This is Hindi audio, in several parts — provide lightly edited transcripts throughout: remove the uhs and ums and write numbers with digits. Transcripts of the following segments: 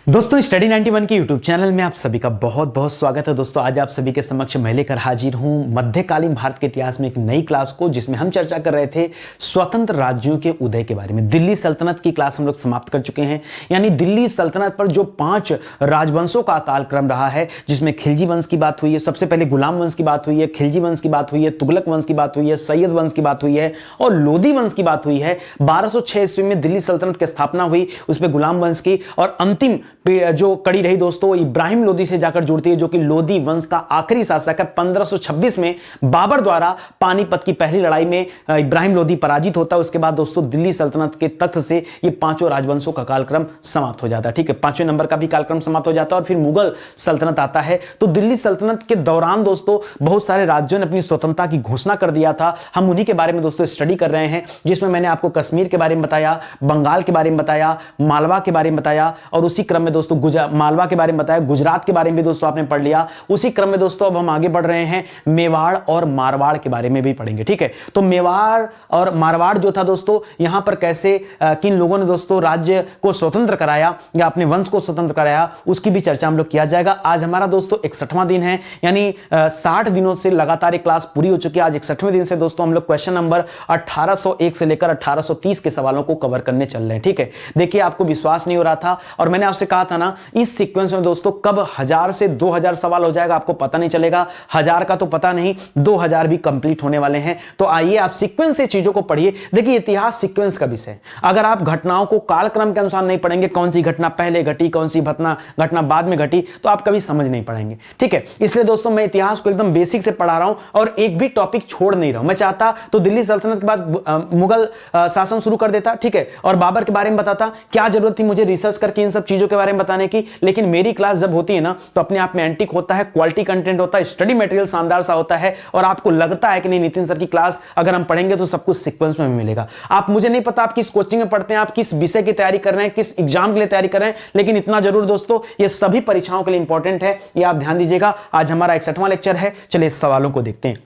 दोस्तों स्टडी 91 के यूट्यूब चैनल में आप सभी का बहुत बहुत स्वागत है। दोस्तों आज आप सभी के समक्ष मैं लेकर हाजिर हूं मध्यकालीन भारत के इतिहास में एक नई क्लास को, जिसमें हम चर्चा कर रहे थे स्वतंत्र राज्यों के उदय के बारे में। दिल्ली सल्तनत की क्लास हम लोग समाप्त कर चुके हैं, यानी दिल्ली सल्तनत पर जो 5 राजवंशों का कालक्रम रहा है, जिसमें खिलजी वंश की बात हुई है, सबसे पहले गुलाम वंश की बात हुई है, खिलजी वंश की बात हुई है, तुगलक वंश की बात हुई है, सैयद वंश की बात हुई है और लोदी वंश की बात हुई है। 1206 ईस्वी में दिल्ली सल्तनत की स्थापना हुई, उसमें गुलाम वंश की, और अंतिम जो कड़ी रही दोस्तों इब्राहिम लोदी से जाकर जुड़ती है, जो कि लोदी वंश का आखिरी शासक है। 1526 में बाबर द्वारा पानीपत की पहली लड़ाई में इब्राहिम लोदी पराजित होता है। उसके बाद दोस्तों दिल्ली सल्तनत के तख्त से ये 5 राजवंशों का कालक्रम समाप्त हो जाता है। ठीक है, 5वें नंबर का भी कालक्रम समाप्त हो जाता है और फिर मुगल सल्तनत आता है। तो दिल्ली सल्तनत के दौरान दोस्तों बहुत सारे राज्यों ने अपनी स्वतंत्रता की घोषणा कर दिया था। हम उन्हीं के बारे में दोस्तों स्टडी कर रहे हैं, जिसमें मैंने आपको कश्मीर के बारे में बताया, बंगाल के बारे में बताया, मालवा के बारे में बताया, और उसी क्रम में दोस्तों मालवा के बारे में बताया, गुजरात के बारे में भी दोस्तों आपने पढ़ लिया। उसी क्रम में दोस्तों अब हम आगे बढ़ रहे हैं, मेवाड़ और मारवाड़ के बारे में भी पढ़ेंगे। ठीक है, तो मेवाड़ और मारवाड़ जो था दोस्तों, यहां पर कैसे किन लोगों ने दोस्तों राज्य को स्वतंत्र कराया या अपने वंश को स्वतंत्र कराया, उसकी भी चर्चा हम लोग किया जाएगा। आज हमारा दोस्तों 61वां दिन है, यानी 60 दिनों से लगातार एक क्लास पूरी हो चुकी है। आज 61वें दिन से दोस्तों हम लोग क्वेश्चन नंबर 1801 से लेकर 1830 के सवालों को कवर करने चल रहे हैं। ठीक है, देखिए आपको विश्वास नहीं हो रहा था और मैंने आपसे कहा था ना, इस सीक्वेंस में दोस्तों कब 1000 से 2000 सवाल हो जाएगा आपको पता नहीं चलेगा। 1000 का तो पता नहीं, 2000 भी कंप्लीट होने वाले हैं। तो आइए आप सीक्वेंस से चीजों को पढ़िए। देखिए इतिहास सीक्वेंस का विषय, अगर आप घटनाओं को कालक्रम के अनुसार नहीं पढ़ेंगे, कौन सी घटना पहले घटी, कौन सी घटना बाद में घटी, तो आप कभी समझ नहीं पाएंगे। ठीक है, इसलिए दोस्तों मैं इतिहास को एकदम बेसिक से पढ़ा रहा हूं और एक भी टॉपिक छोड़ नहीं रहा हूं। मैं चाहता तो दिल्ली सल्तनत के बाद मुगल शासन शुरू कर देता, ठीक है, और बाबर के बारे में बताता। क्या जरूरत थी मुझे रिसर्च करके इन सब चीजों के बारे में बताने की? लेकिन मेरी क्लास जब होती है ना, तो अपने आप में एंटिक होता है, क्वालिटी कंटेंट होता है, स्टडी मटेरियल शानदार सा होता है, और आपको लगता है कि नहीं नितिन सर की क्लास अगर हम पढ़ेंगे तो सब कुछ सीक्वेंस में मिलेगा। आप, मुझे नहीं पता आप किस कोचिंग में पढ़ते हैं, आप किस विषय की तैयारी कर रहे हैं, किस एग्जाम के लिए तैयारी कर रहे हैं, लेकिन इतना जरूर दोस्तों ये सभी परीक्षाओं के लिए इंपॉर्टेंट है, ये आप ध्यान दीजिएगा। आज हमारा 61वां लेक्चर है, चलिए सवालों को देखते हैं।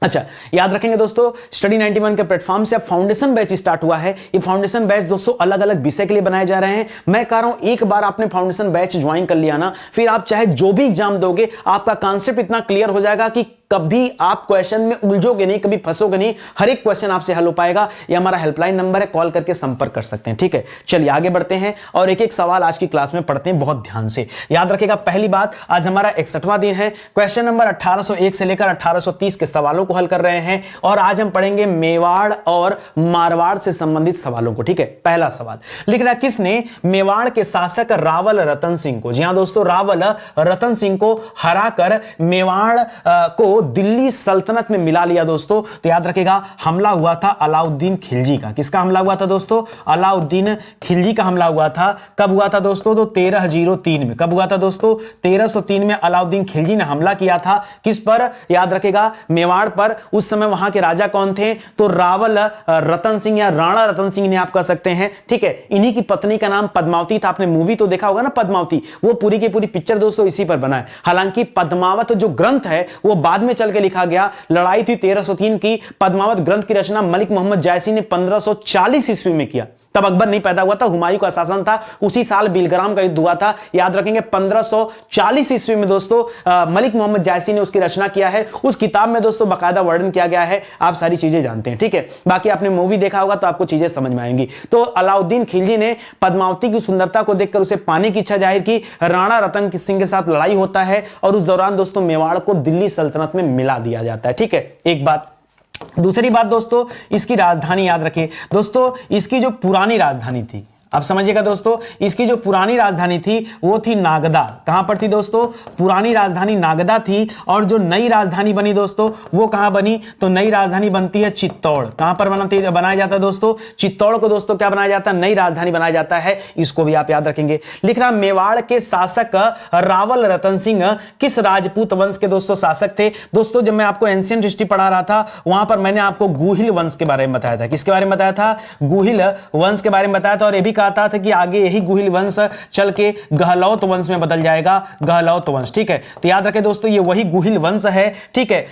अच्छा, याद रखेंगे दोस्तों स्टडी 91 के प्लेटफॉर्म से अब फाउंडेशन बैच स्टार्ट हुआ है। ये फाउंडेशन बैच दोस्तों अलग अलग विषय के लिए बनाए जा रहे हैं। मैं कह रहा हूं एक बार आपने फाउंडेशन बैच ज्वाइन कर लिया ना, फिर आप चाहे जो भी एग्जाम दोगे, आपका कॉन्सेप्ट इतना क्लियर हो जाएगा कि कभी आप क्वेश्चन में उलझोगे नहीं, कभी फंसोगे नहीं, हर एक क्वेश्चन आपसे हल हो पाएगा। ये हमारा हेल्पलाइन नंबर है, कॉल करके संपर्क कर सकते हैं। ठीक है, चलिए आगे बढ़ते हैं और एक एक सवाल आज की क्लास में पढ़ते हैं बहुत ध्यान से। याद रखिएगा, पहली बात, आज हमारा 61वां दिन है। क्वेश्चन नंबर 1801 से लेकर 1830 के सवालों को हल कर रहे हैं और आज हम पढ़ेंगे मेवाड़ और मारवाड़ से संबंधित सवालों को। ठीक है, पहला सवाल लिख रहा है, किसने मेवाड़ के शासक रावल रतन सिंह को, जी हां दोस्तों, रावल रतन सिंह को हराकर मेवाड़ को दिल्ली सल्तनत में मिला लिया दोस्तों? तो याद रखिएगा, हमला हुआ था अलाउद्दीन खिलजी का। किसका हमला हुआ था दोस्तों? अलाउद्दीन खिलजी का हमला हुआ था। कब हुआ था दोस्तों? तो 1303 में। कब हुआ था दोस्तों? 1303 में अलाउद्दीन खिलजी ने हमला किया था। किस पर? याद रखिएगा, मेवाड़ पर। उस समय वहां के राजा कौन थे? तो रावल रतन सिंह या राणा रतन सिंह ने आप कह सकते हैं। ठीक है, इन्हीं की पत्नी का नाम पद्मावती था। आपने मूवी तो देखा होगा ना पद्मावती, वो पूरी की पूरी पिक्चर दोस्तों इसी पर बना है। हालांकि पद्मावत जो ग्रंथ है वो बाद में चल के लिखा गया। लड़ाई थी 1303 की। पद्मावत ग्रंथ की रचना मलिक मोहम्मद जायसी ने 1540 ईस्वी में किया। तब अकबर नहीं पैदा हुआ था, हुमायूं का शासन था। उसी साल बिलग्राम का युद्ध हुआ था। याद रखेंगे 1540 ईस्वी में दोस्तों मलिक मोहम्मद जायसी ने उसकी रचना किया है। उस किताब में दोस्तों बाकायदा वर्णन किया गया है। आप सारी चीजें जानते हैं। ठीक है, बाकी आपने मूवी देखा होगा तो आपको चीजें समझ में आएंगी। तो अलाउद्दीन खिलजी ने पद्मावती की सुंदरता को देखकर उसे पाने की इच्छा जाहिर की। राणा रतन सिंह के साथ लड़ाई होता है और उस दौरान दोस्तों मेवाड़ को दिल्ली सल्तनत में मिला दिया जाता है। ठीक है, एक बात। दूसरी बात दोस्तों, इसकी राजधानी याद रखिए दोस्तों, इसकी जो पुरानी राजधानी थी, आप समझिएगा दोस्तों, इसकी जो पुरानी राजधानी थी वो थी नागदा। कहां पर थी दोस्तों? पुरानी राजधानी नागदा थी। और जो नई राजधानी बनी दोस्तों वो कहां बनी? तो नई राजधानी बनती है चित्तौड़। कहां पर बनाया जाता है दोस्तों? चित्तौड़ को दोस्तों क्या बनाया जाता है? नई राजधानी बनाया जाता है। इसको भी आप याद रखेंगे। लिख रहा, मेवाड़ के शासक रावल रतन सिंह किस राजपूत वंश के दोस्तों शासक थे? दोस्तों जब मैं आपको एंशिएंट हिस्ट्री पढ़ा रहा था वहां पर मैंने आपको गुहिल वंश के बारे में बताया था। किसके बारे में बताया था? गुहिल वंश के बारे में बताया था। और यह भी कहता था कि आगे यही गुहिल वंश चल के गहलोत वंश में बदल जाएगा, गहलोत वंश। ठीक है, तो याद रखें दोस्तों ये वही गुहिल वंश है। ठीक है,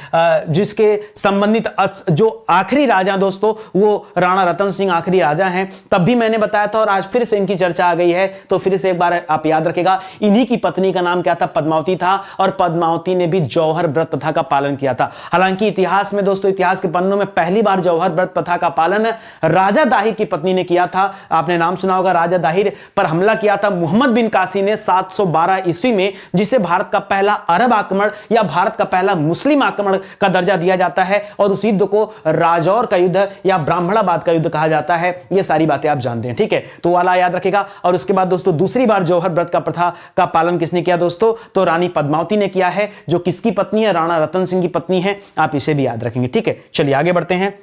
जिसके संबंधित जो आखिरी राजा दोस्तों वो राणा रतन सिंह आखिरी राजा हैं। तब भी मैंने बताया था और आज फिर से इनकी चर्चा आ गई है, तो फिर से एक बार आप याद रखेगा। इन्हीं की पत्नी का नाम क्या था? पद्मावती था, और पद्मावती ने भी जौहर व्रत प्रथा का पालन किया था। हालांकि इतिहास में दोस्तों, इतिहास के पन्नों में पहली बार जौहर व्रत प्रथा का पालन राजा दाहिर की पत्नी ने किया था। आपने नाम सुना होगा, राजा दाहिर पर हमला किया था मोहम्मद बिन कासी ने 712 ईस्वी में, जिसे भारत का पहला अरब आक्रमण या भारत का पहला मुस्लिम आक्रमण का दर्जा दिया जाता है, और उस युद्ध को राजौर का युद्ध या ब्राह्मणाबाद का युद्ध कहा जाता है। ये सारी बातें आप जानते हैं। ठीक है, तो वाला याद रखेगा। और उसके बाद दोस्तों दूसरी बार जौहर व्रत का प्रथा का पालन किसने किया दोस्तों? तो रानी पद्मावती ने किया है, जो किसकी पत्नी है? राणा रतन सिंह की पत्नी है। आप इसे भी याद रखेंगे। ठीक है, चलिए आगे बढ़ते हैं।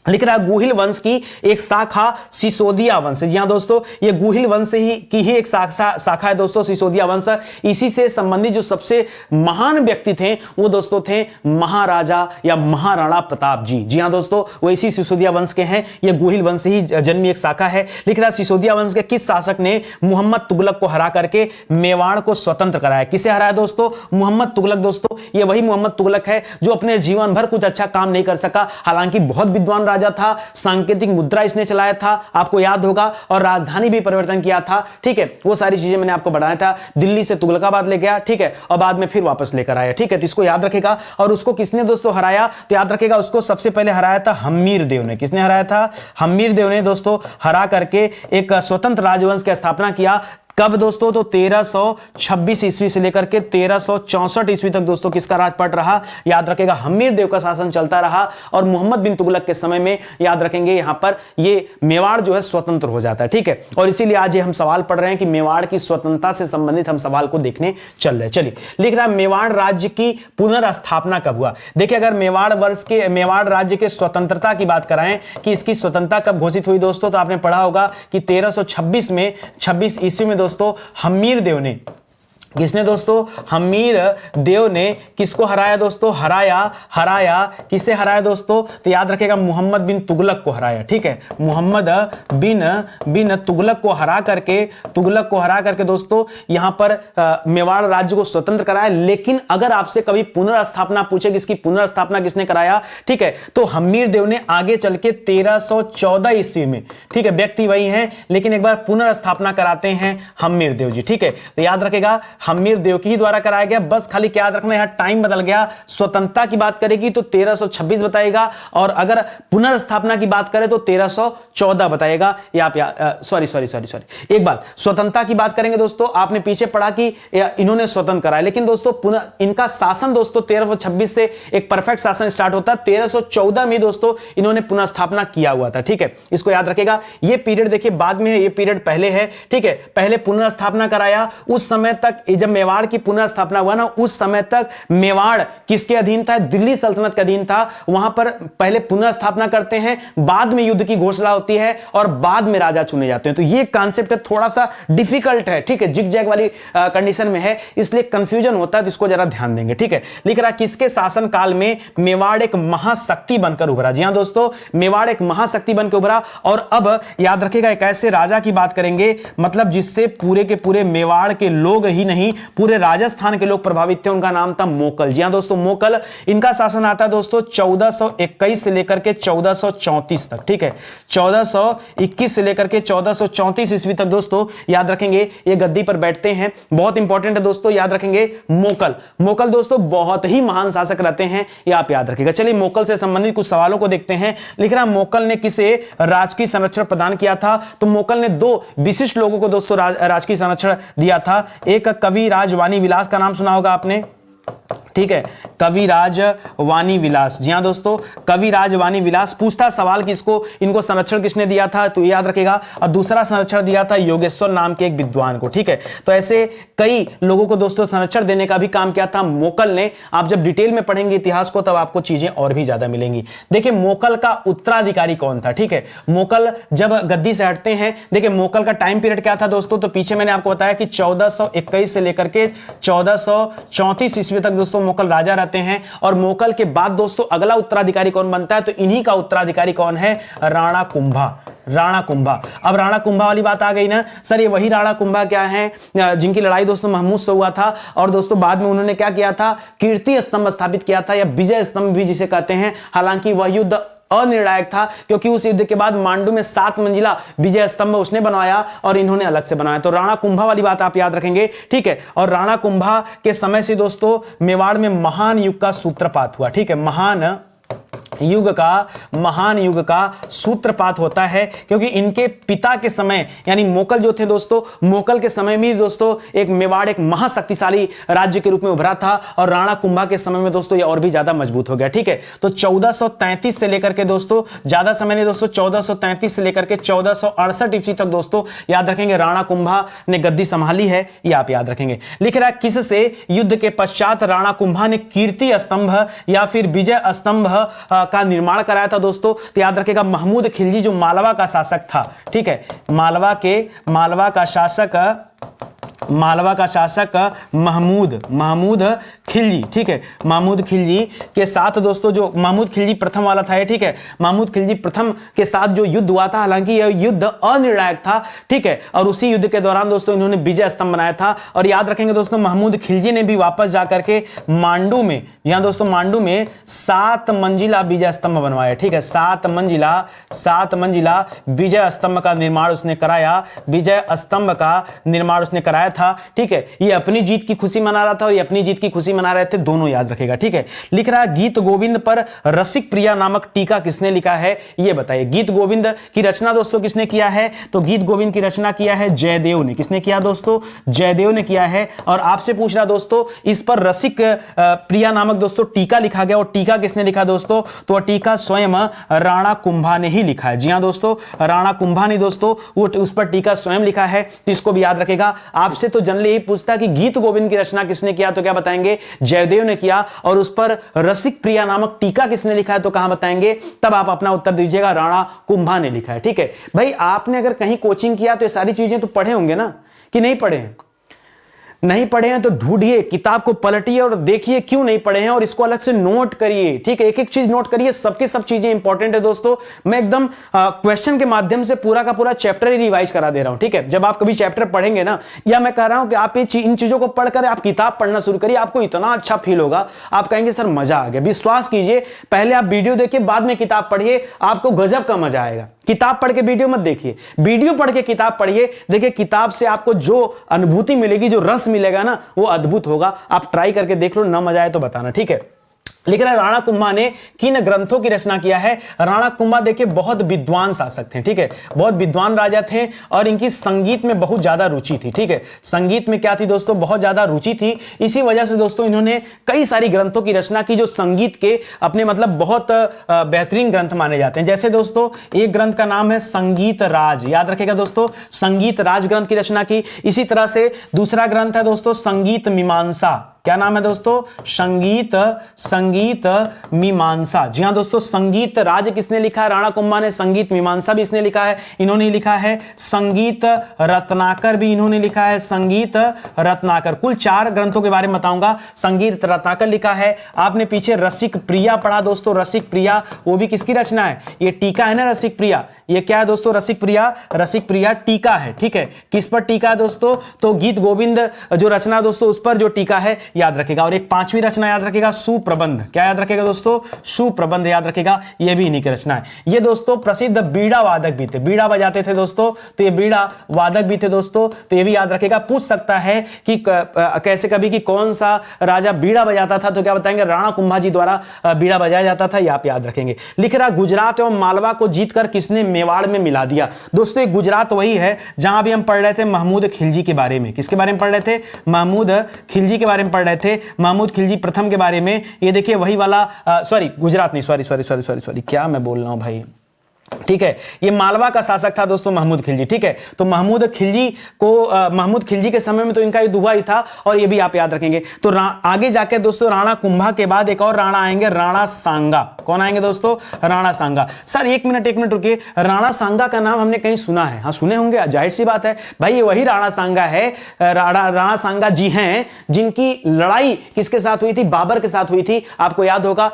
लिख रहा है गुहिल वंश की एक शाखा सिसोदिया वंश। जी हां दोस्तों, ये गुहिल वंश की ही एक शाखा है दोस्तों, सिसोदिया वंश। इसी से संबंधित जो सबसे महान व्यक्ति थे वो दोस्तों थे महाराजा या महाराणा प्रताप जी। जी हां दोस्तों, वो इसी सिसोदिया वंश के हैं। ये गुहिल वंश ही जन्मी एक शाखा है। लिख रहा है सिसोदिया वंश के किस शासक ने मोहम्मद तुगलक को हरा करके मेवाड़ को स्वतंत्र कराया? किसे हराया दोस्तों? मोहम्मद तुगलक। दोस्तों ये वही मोहम्मद तुगलक है जो अपने जीवन भर कुछ अच्छा काम नहीं कर सका। हालांकि बहुत विद्वान राजा था, सांकेतिक मुद्रा इसने चलाया था, आपको याद होगा, और राजधानी भी परिवर्तन किया था। ठीक है, वो सारी चीजें मैंने आपको बताया था। दिल्ली से तुगलकाबाद ले गया, ठीक है, और बाद में फिर वापस लेकर आया। ठीक है, तो इसको याद रखेगा। और उसको किसने दोस्तों हराया? तो याद रखेगा, उसको सबसे पहले हराया था हम्मीर देव ने। किसने हराया था? हम्मीर देव ने दोस्तों हरा करके एक स्वतंत्र राजवंश की स्थापना किया। कब दोस्तों? तो 1326 ईस्वी से लेकर के 1364 ईस्वी तक दोस्तों किसका राजपाट रहा? याद रखेगा, हम्मीर देव का शासन चलता रहा। और मोहम्मद बिन तुगलक के समय में याद रखेंगे यहां पर ये मेवाड़ जो है स्वतंत्र हो जाता है। ठीक है, और इसीलिए आज ये हम सवाल पढ़ रहे हैं कि मेवाड़ की स्वतंत्रता से संबंधित हम सवाल को देखने चल रहे हैं। चलिए, लिख रहा है मेवाड़ राज्य की पुनर्स्थापना कब हुआ? देखिए, अगर मेवाड़ राज्य के स्वतंत्रता की बात कराएं कि इसकी स्वतंत्रता कब घोषित हुई दोस्तों, तो आपने पढ़ा होगा कि 1326 में 26 ईस्वी में दोस्तों हम्मीर देव ने, किसने दोस्तों? हम्मीर देव ने किसको हराया दोस्तों? हराया किसे हराया दोस्तों? तो याद रखेगा, मोहम्मद बिन तुगलक को हराया। ठीक है, मोहम्मद बिन तुगलक को हरा करके दोस्तों यहां पर मेवाड़ राज्य को स्वतंत्र कराया। लेकिन अगर आपसे कभी पुनर्स्थापना पूछे कि इसकी पुनर्स्थापना किसने कराया, ठीक है, तो हम्मीर देव ने आगे चल के 1314 ईस्वी में, ठीक है, व्यक्ति वही है लेकिन एक बार पुनर्स्थापना कराते हैं हम्मीर देव जी। ठीक है, तो याद रखेगा हम्मीर देव के ही द्वारा कराया गया। बस खाली क्या याद रखना, यहां टाइम बदल गया। स्वतंत्रता की बात करेगी तो 1326 बताएगा, और अगर पुनर्स्थापना की बात करें तो 1314 बताएगा। ये आप सॉरी एक बात, स्वतंत्रता की बात करेंगे दोस्तों, आपने पीछे पढ़ा कि इन्होंने स्वतंत्र कराया, लेकिन दोस्तों पुनः इनका शासन दोस्तों 1326 से एक परफेक्ट शासन स्टार्ट होता है। 1314 में दोस्तों इन्होंने पुनर्स्थापना किया हुआ था। ठीक है, इसको याद रखेगा। ये पीरियड देखिए बाद में है, ये पीरियड पहले है। ठीक है, पहले पुनर्स्थापना कराया। उस समय तक जब मेवाड़ की पुनर्स्थापना हुआ ना, उस समय तक मेवाड़ किसके अधीन था? दिल्ली सल्तनत के अधीन था। वहां पर पहले पुनर्स्थापना करते हैं, बाद में युद्ध की घोषणा होती है, और बाद में राजा चुने जाते हैं। तो ये कांसेप्ट थोड़ा सा डिफिकल्ट है। ठीक है, जिग जैग वाली कंडीशन में है, इसलिए कंफ्यूजन होता है, तो इसको जरा ध्यान देंगे। ठीक है, लिख रहा किसके शासन काल में मेवाड़ एक महाशक्ति बनकर उभरा? जी हां दोस्तों, मेवाड़ एक महाशक्ति बनकर उभरा। और अब याद रखेगा, एक ऐसे राजा की बात करेंगे, मतलब जिससे पूरे के पूरे मेवाड़ के लोग ही नहीं, पूरे राजस्थान के लोग प्रभावित थे। उनका नाम था मोकल। जी हां दोस्तों, मोकल। इनका शासन आता है दोस्तों 1421 से लेकर के 1434 तक। ठीक है, 1421 से लेकर के 1434 ईस्वी तक दोस्तों याद रखेंगे ये गद्दी पर बैठते हैं। बहुत इंपॉर्टेंट है दोस्तों, याद रखेंगे मोकल दोस्तों बहुत ही महान शासक रहते हैं, ये आप याद रखिएगा। चलिए मोकल से संबंधित कुछ सवालों को देखते हैं। लिख रहा मोकल ने किसे राजकीय संरक्षण प्रदान किया था? तो मोकल ने दो विशिष्ट लोगों को दोस्तों राजकीय संरक्षण दिया था। एक कविराज वाणी विलास का नाम सुना होगा आपने, ठीक है, कविराज वाणी विलास। जी हां दोस्तों, कविराज वाणी विलास। पूछता सवाल कि इनको संरक्षण किसने दिया था, तो याद रखेगा। और दूसरा संरक्षण दिया था योगेश्वर नाम के एक विद्वान को। ठीक है, तो ऐसे कई लोगों को दोस्तों संरक्षण देने का भी काम किया था मोकल ने। आप जब डिटेल में पढ़ेंगे इतिहास को तब आपको चीजें और भी ज्यादा मिलेंगी। देखिए मोकल का उत्तराधिकारी कौन था? ठीक है, मोकल जब गद्दी से हटते हैं, देखिए मोकल का टाइम पीरियड क्या था दोस्तों, तो पीछे मैंने आपको बताया कि 1421 से लेकर के 1434 ईस्वी तक दोस्तों मोकल राजा रहते हैं। और मोकल के बाद दोस्तों अगला उत्तराधिकारी कौन बनता है, तो इन्हीं का उत्तराधिकारी कौन है, राणा कुंभा। राणा कुंभा। अब राणा कुंभा वाली बात आ गई ना सर, ये वही राणा कुंभा क्या है जिनकी लड़ाई दोस्तों महमूद से हुआ था, और दोस्तों बाद में उन्होंने क्या किया था, कीर्ति स्तंभ स्थापित किया था, या विजय स्तंभ भी जिसे कहते हैं। हालांकि वह युद्ध अनिर्णायक था, क्योंकि उस युद्ध के बाद मांडू में 7 मंजिला विजय स्तंभ उसने बनवाया और इन्होंने अलग से बनाया। तो राणा कुंभा वाली बात आप याद रखेंगे, ठीक है। और राणा कुंभा के समय से दोस्तों मेवाड़ में महान युग का सूत्रपात हुआ, ठीक है। महान युग का सूत्रपात होता है, क्योंकि इनके पिता के समय यानी मोकल जो थे दोस्तों, मोकल के समय में दोस्तों एक मेवाड़ एक महाशक्तिशाली राज्य के रूप में उभरा था, और राणा कुंभा के समय में दोस्तों ये और भी ज्यादा मजबूत हो गया, ठीक है। तो 1433 से लेकर के दोस्तों, ज्यादा समय नहीं दोस्तों, 1433 से लेकर के 1468 ईस्वी तक दोस्तों याद रखेंगे राणा कुंभा ने गद्दी संभाली है, ये आप याद रखेंगे। लिख रहा है किससे, युद्ध के पश्चात राणा कुंभा ने कीर्ति स्तंभ या फिर विजय स्तंभ का निर्माण कराया था दोस्तों। तो याद रखेगा महमूद खिलजी जो मालवा का शासक था, ठीक है। मालवा का शासक महमूद खिलजी, ठीक है। महमूद खिलजी के साथ दोस्तों जो महमूद खिलजी प्रथम वाला था, ठीक है। महमूद खिलजी प्रथम के साथ जो युद्ध हुआ था, हालांकि यह युद्ध अनिर्णायक था, ठीक है। और उसी युद्ध के दौरान दोस्तों इन्होंने विजय स्तंभ बनाया था। और याद रखेंगे दोस्तों महमूद खिलजी ने भी वापस जाकर के मांडू में, यहां दोस्तों मांडू में 7 मंजिला विजय स्तंभ बनवाया, ठीक है। 7 मंजिला विजय स्तंभ का निर्माण उसने कराया, विजय स्तंभ का निर्माण उसने कराया था, ठीक है। ये अपनी जीत की खुशी मना रहा था और ये अपनी जीत की खुशी मना रहे थे, दोनों याद रखेगा, ठीक है। लिख रहा है गीत गोविंद पर रसिक प्रिया नामक टीका किसने लिखा है, ये बताइए। गीत गोविंद की रचना दोस्तों किसने किया है, तो गीत गोविंद की रचना किया है जयदेव ने। किसने किया दोस्तों, जयदेव ने किया है। और आपसे पूछ रहा दोस्तों इस पर रसिक प्रिया नामक दोस्तों टीका लिखा गया, और टीका किसने लिखा दोस्तों, तो टीका स्वयं राणा कुंभा ने ही लिखा है। जी हां दोस्तों, राणा कुंभा ने दोस्तों उस पर टीका स्वयं लिखा है, तो इसको भी याद रखेगा। आपसे तो जनरली यही पूछता कि गीत गोविंद की रचना किसने किया, तो क्या बताएंगे, जयदेव ने किया। और उस पर रसिक प्रिया नामक टीका किसने लिखा है, तो कहां बताएंगे, तब आप अपना उत्तर दीजिएगा, राणा कुंभा ने लिखा है, ठीक है। भाई आपने अगर कहीं कोचिंग किया तो ये सारी चीजें तो पढ़े होंगे ना, कि नहीं पढ़े हैं? नहीं पढ़े हैं तो ढूंढिए, किताब को पलटिए और देखिए क्यों नहीं पढ़े हैं, और इसको अलग से नोट करिए, ठीक है। एक एक चीज नोट करिए, सबके सब चीजें इंपॉर्टेंट है दोस्तों। मैं एकदम क्वेश्चन के माध्यम से पूरा का पूरा चैप्टर ही रिवाइज करा दे रहा हूं, ठीक है। जब आप कभी चैप्टर पढ़ेंगे ना, या मैं कह रहा हूं कि आप इन चीजों को पढ़कर आप किताब पढ़ना शुरू करिए, आपको इतना अच्छा फील होगा, आप कहेंगे सर मजा आ गया। विश्वास कीजिए, पहले आप वीडियो देखिए, बाद में किताब पढ़िए, आपको गजब का मजा आएगा। किताब पढ़ के वीडियो मत देखिए, वीडियो पढ़ के किताब पढ़िए। देखिए किताब से आपको जो अनुभूति मिलेगी, जो रस मिलेगा ना, वो अद्भुत होगा। आप ट्राई करके देख लो, ना मजा आए तो बताना, ठीक है। लिख रहा है राणा कुंभा ने किन ग्रंथों की रचना किया है। राणा कुंभा देखिए बहुत विद्वान शासक थे, ठीक है, बहुत विद्वान राजा थे, और इनकी संगीत में बहुत ज्यादा रुचि थी, ठीक है। संगीत में क्या थी दोस्तों, बहुत ज्यादा रुचि थी। इसी वजह से दोस्तों इन्होंने कई सारी ग्रंथों की रचना की, जो संगीत के अपने मतलब बहुत बेहतरीन ग्रंथ माने जाते हैं। जैसे दोस्तों एक ग्रंथ का नाम है संगीत राज, याद रखेगा दोस्तों, संगीत राज ग्रंथ की रचना की। इसी तरह से दूसरा ग्रंथ है दोस्तों संगीत मीमांसा। क्या नाम है दोस्तों, संगीत मीमांसा। जी हां दोस्तों, संगीत राज किसने लिखा है, राणा कुंभा ने। संगीत मीमांसा भी इसने लिखा है, इन्होंने लिखा है। संगीत रत्नाकर भी इन्होंने लिखा है, संगीत रत्नाकर। कुल 4 ग्रंथों के बारे में बताऊंगा। संगीत रत्नाकर लिखा है। आपने पीछे रसिक प्रिया पढ़ा दोस्तों, रसिक प्रिया, वो भी किसकी रचना है, ये टीका है ना रसिक प्रिया। ये क्या है दोस्तों, रसिक प्रिया टीका है, ठीक है। किस पर टीका है दोस्तों, तो गीत गोविंद जो रचना दोस्तों, उस पर जो टीका है याद रखेगा। और एक 5वीं रचना याद रखेगा, सुप्रबंध। क्या याद रखेगा दोस्तों, सुप्रबंध याद रखेगा, ये भी इन्हीं की रचना है। ये दोस्तों प्रसिद्ध बीड़ा वादक भी थे, बीड़ा बजाते थे दोस्तों, तो ये बीड़ा वादक भी थे दोस्तों, तो ये भी याद रखेगा। पूछ सकता है कि कैसे कभी कि कौन सा राजा बीड़ा बजाता था, तो क्या बताएंगे, राणा कुंभा जी द्वारा बीड़ा बजाया जाता था, ये आप याद रखेंगे। लिख रहा गुजरात एवं मालवा को जीतकर किसने मेवाड़ में मिला दिया। दोस्तों गुजरात वही है जहां भी हम पढ़ रहे थे महमूद खिलजी के बारे में। किसके बारे में पढ़ रहे थे, महमूद खिलजी के बारे में पढ़ रहे थे, महमूद खिलजी प्रथम के बारे में। ये देखिए वही वाला, सॉरी गुजरात नहीं, सॉरी क्या मैं बोल रहा हूं भाई, ठीक है। ये मालवा का शासक था दोस्तों महमूद खिलजी। ठीक है, तो महमूद खिलजी के समय में तो इनका युद्ध हुआ ही था, और ये भी आप याद रखेंगे। तो आगे जाके दोस्तों राणा कुंभा के बाद एक और राणा आएंगे, राणा सांगा। कौन आएंगे दोस्तों? राणा सांगा। सर एक मिनट रुकिए, राणा सांगा का नाम हमने कहीं सुना है? हाँ सुने होंगे, जाहिर सी बात है भाई, ये वही राणा सांगा है। राणा सांगा जी हैं जिनकी लड़ाई किसके साथ हुई थी? बाबर के साथ हुई थी। आपको याद होगा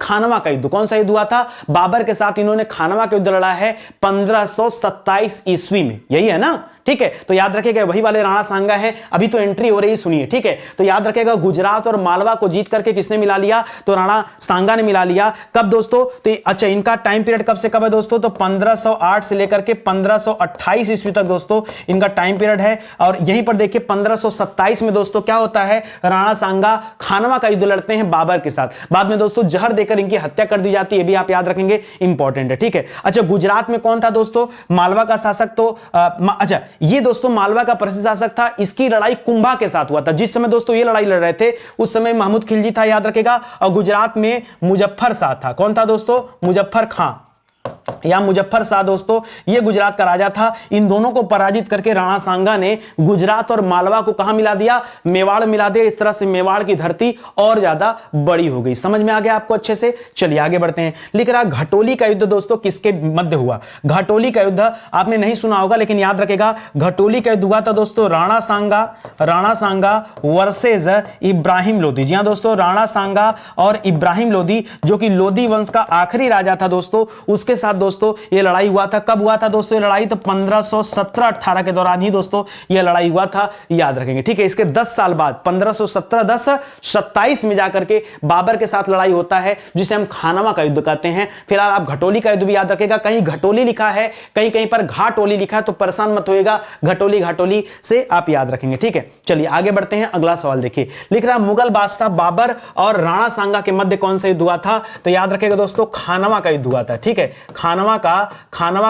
खानवा का युद्ध। कौन सा युद्ध हुआ था? बाबर के साथ इन्होंने खानवा का युद्ध लड़ा है 1527 ईस्वी में, यही है ना? ठीक है, तो याद रखिएगा वही वाले राणा सांगा है। अभी तो एंट्री हो रही, सुनिए। ठीक है, तो याद रखिएगा गुजरात और मालवा को जीत करके किसने मिला लिया? तो राणा सांगा ने मिला लिया। कब दोस्तों? तो अच्छा, इनका टाइम पीरियड कब से कब है दोस्तों? तो 1508 से लेकर के 1528 ईस्वी तक दोस्तों इनका टाइम पीरियड है। और यहीं पर देखिए 1527 में दोस्तों क्या होता है? राणा सांगा खानवा का युद्ध लड़ते हैं बाबर के साथ। बाद में दोस्तों जहर देकर इनकी हत्या कर दी जाती है, भी आप याद रखेंगे, इंपॉर्टेंट है। ठीक है, अच्छा गुजरात में कौन था दोस्तों? मालवा का शासक। तो अच्छा, ये दोस्तों मालवा का प्रसिद्ध शासक था। इसकी लड़ाई कुंभा के साथ हुआ था। जिस समय दोस्तों ये लड़ाई लड़ रहे थे उस समय महमूद खिलजी था, याद रखेगा। और गुजरात में मुजफ्फर शाह था। कौन था दोस्तों? मुजफ्फर खां या मुजफ्फर शाह दोस्तों, ये गुजरात का राजा था। इन दोनों को पराजित करके राणा सांगा ने गुजरात और मालवा को कहां मिला दिया? मेवाड़ मिला दिया। इस तरह से मेवाड़ की धरती और ज्यादा बड़ी हो गई। समझ में आ गया आपको अच्छे से? चलिए आगे बढ़ते हैं। लिख रहा घटोली का युद्ध दोस्तों किसके मध्य हुआ? घटोली का युद्ध आपने नहीं सुना होगा, लेकिन याद रखेगा घटोली का युद्ध हुआ था दोस्तों राणा सांगा वर्सेस इब्राहिम लोदी। जी हां दोस्तों, राणा सांगा और इब्राहिम लोदी, जो कि लोदी वंश का आखिरी राजा था दोस्तों, उसके साथ दोस्तों ये लड़ाई हुआ था। कब हुआ था दोस्तों ये लड़ाई? तो 1517-18 के दौरान ही दोस्तों ये लड़ाई हुआ था, याद रखेंगे। ठीक है, इसके 10 साल बाद 1517-10-27 में जाकर के बाबर के साथ लड़ाई होता है, जिसे हम खानवा का युद्ध कहते हैं। फिलहाल आप घटोली का युद्ध भी याद रखेगा। कहीं घटोली लिखा है, कहीं कहीं पर घाटोली लिखा है, तो परेशान मत होइएगा, घटोली से आप याद रखेंगे। ठीक है, चलिए आगे बढ़ते हैं। अगला सवाल देखिए, लिख रहा मुगल बादशाह बाबर और राणा सांगा के मध्य कौन सा युद्ध हुआ था? तो याद रखेगा दोस्तों खानवा का युद्ध हुआ था। ठीक है, खानवा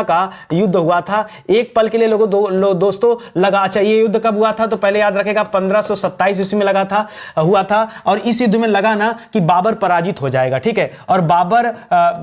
का युद्ध हुआ था। एक पल के लिए लोगों दोस्तों लगा, अच्छा ये युद्ध कब हुआ था? तो पहले याद रखेगा 1527 ईस्वी में हुआ था। और इस युद्ध में लगा ना कि बाबर पराजित हो जाएगा। ठीक है, और बाबर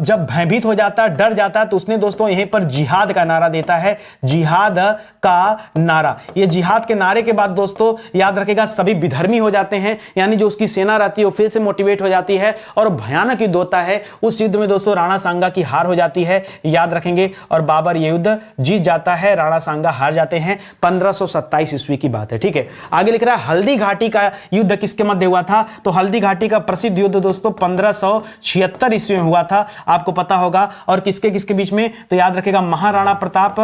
जब भयभीत हो जाता है, डर जाता है, तो उसने दोस्तों यहीं पर जिहाद का नारा देता है। जिहाद का नारा, ये जिहाद के नारे के बाद दोस्तों याद रखेगा सभी विधर्मी हो जाते हैं, यानी जो उसकी सेना रहती है वो फिर से मोटिवेट हो जाती है, और भयानक युद्ध होता है। उस युद्ध में दोस्तों राणा सांगा की हार हो जाती है, याद रखेंगे, और बाबर ये युद्ध जीत जाता है, राणा सांगा हार जाते हैं। 1527 ईस्वी की बात है। ठीक है, आगे लिख रहा है हल्दी घाटी का युद्ध किसके मध्य हुआ था? तो हल्दी घाटी का प्रसिद्ध युद्ध दोस्तों 1576 ईस्वी में हुआ था, आपको पता होगा। और किसके किसके बीच में? तो याद रखेगा महाराणा प्रताप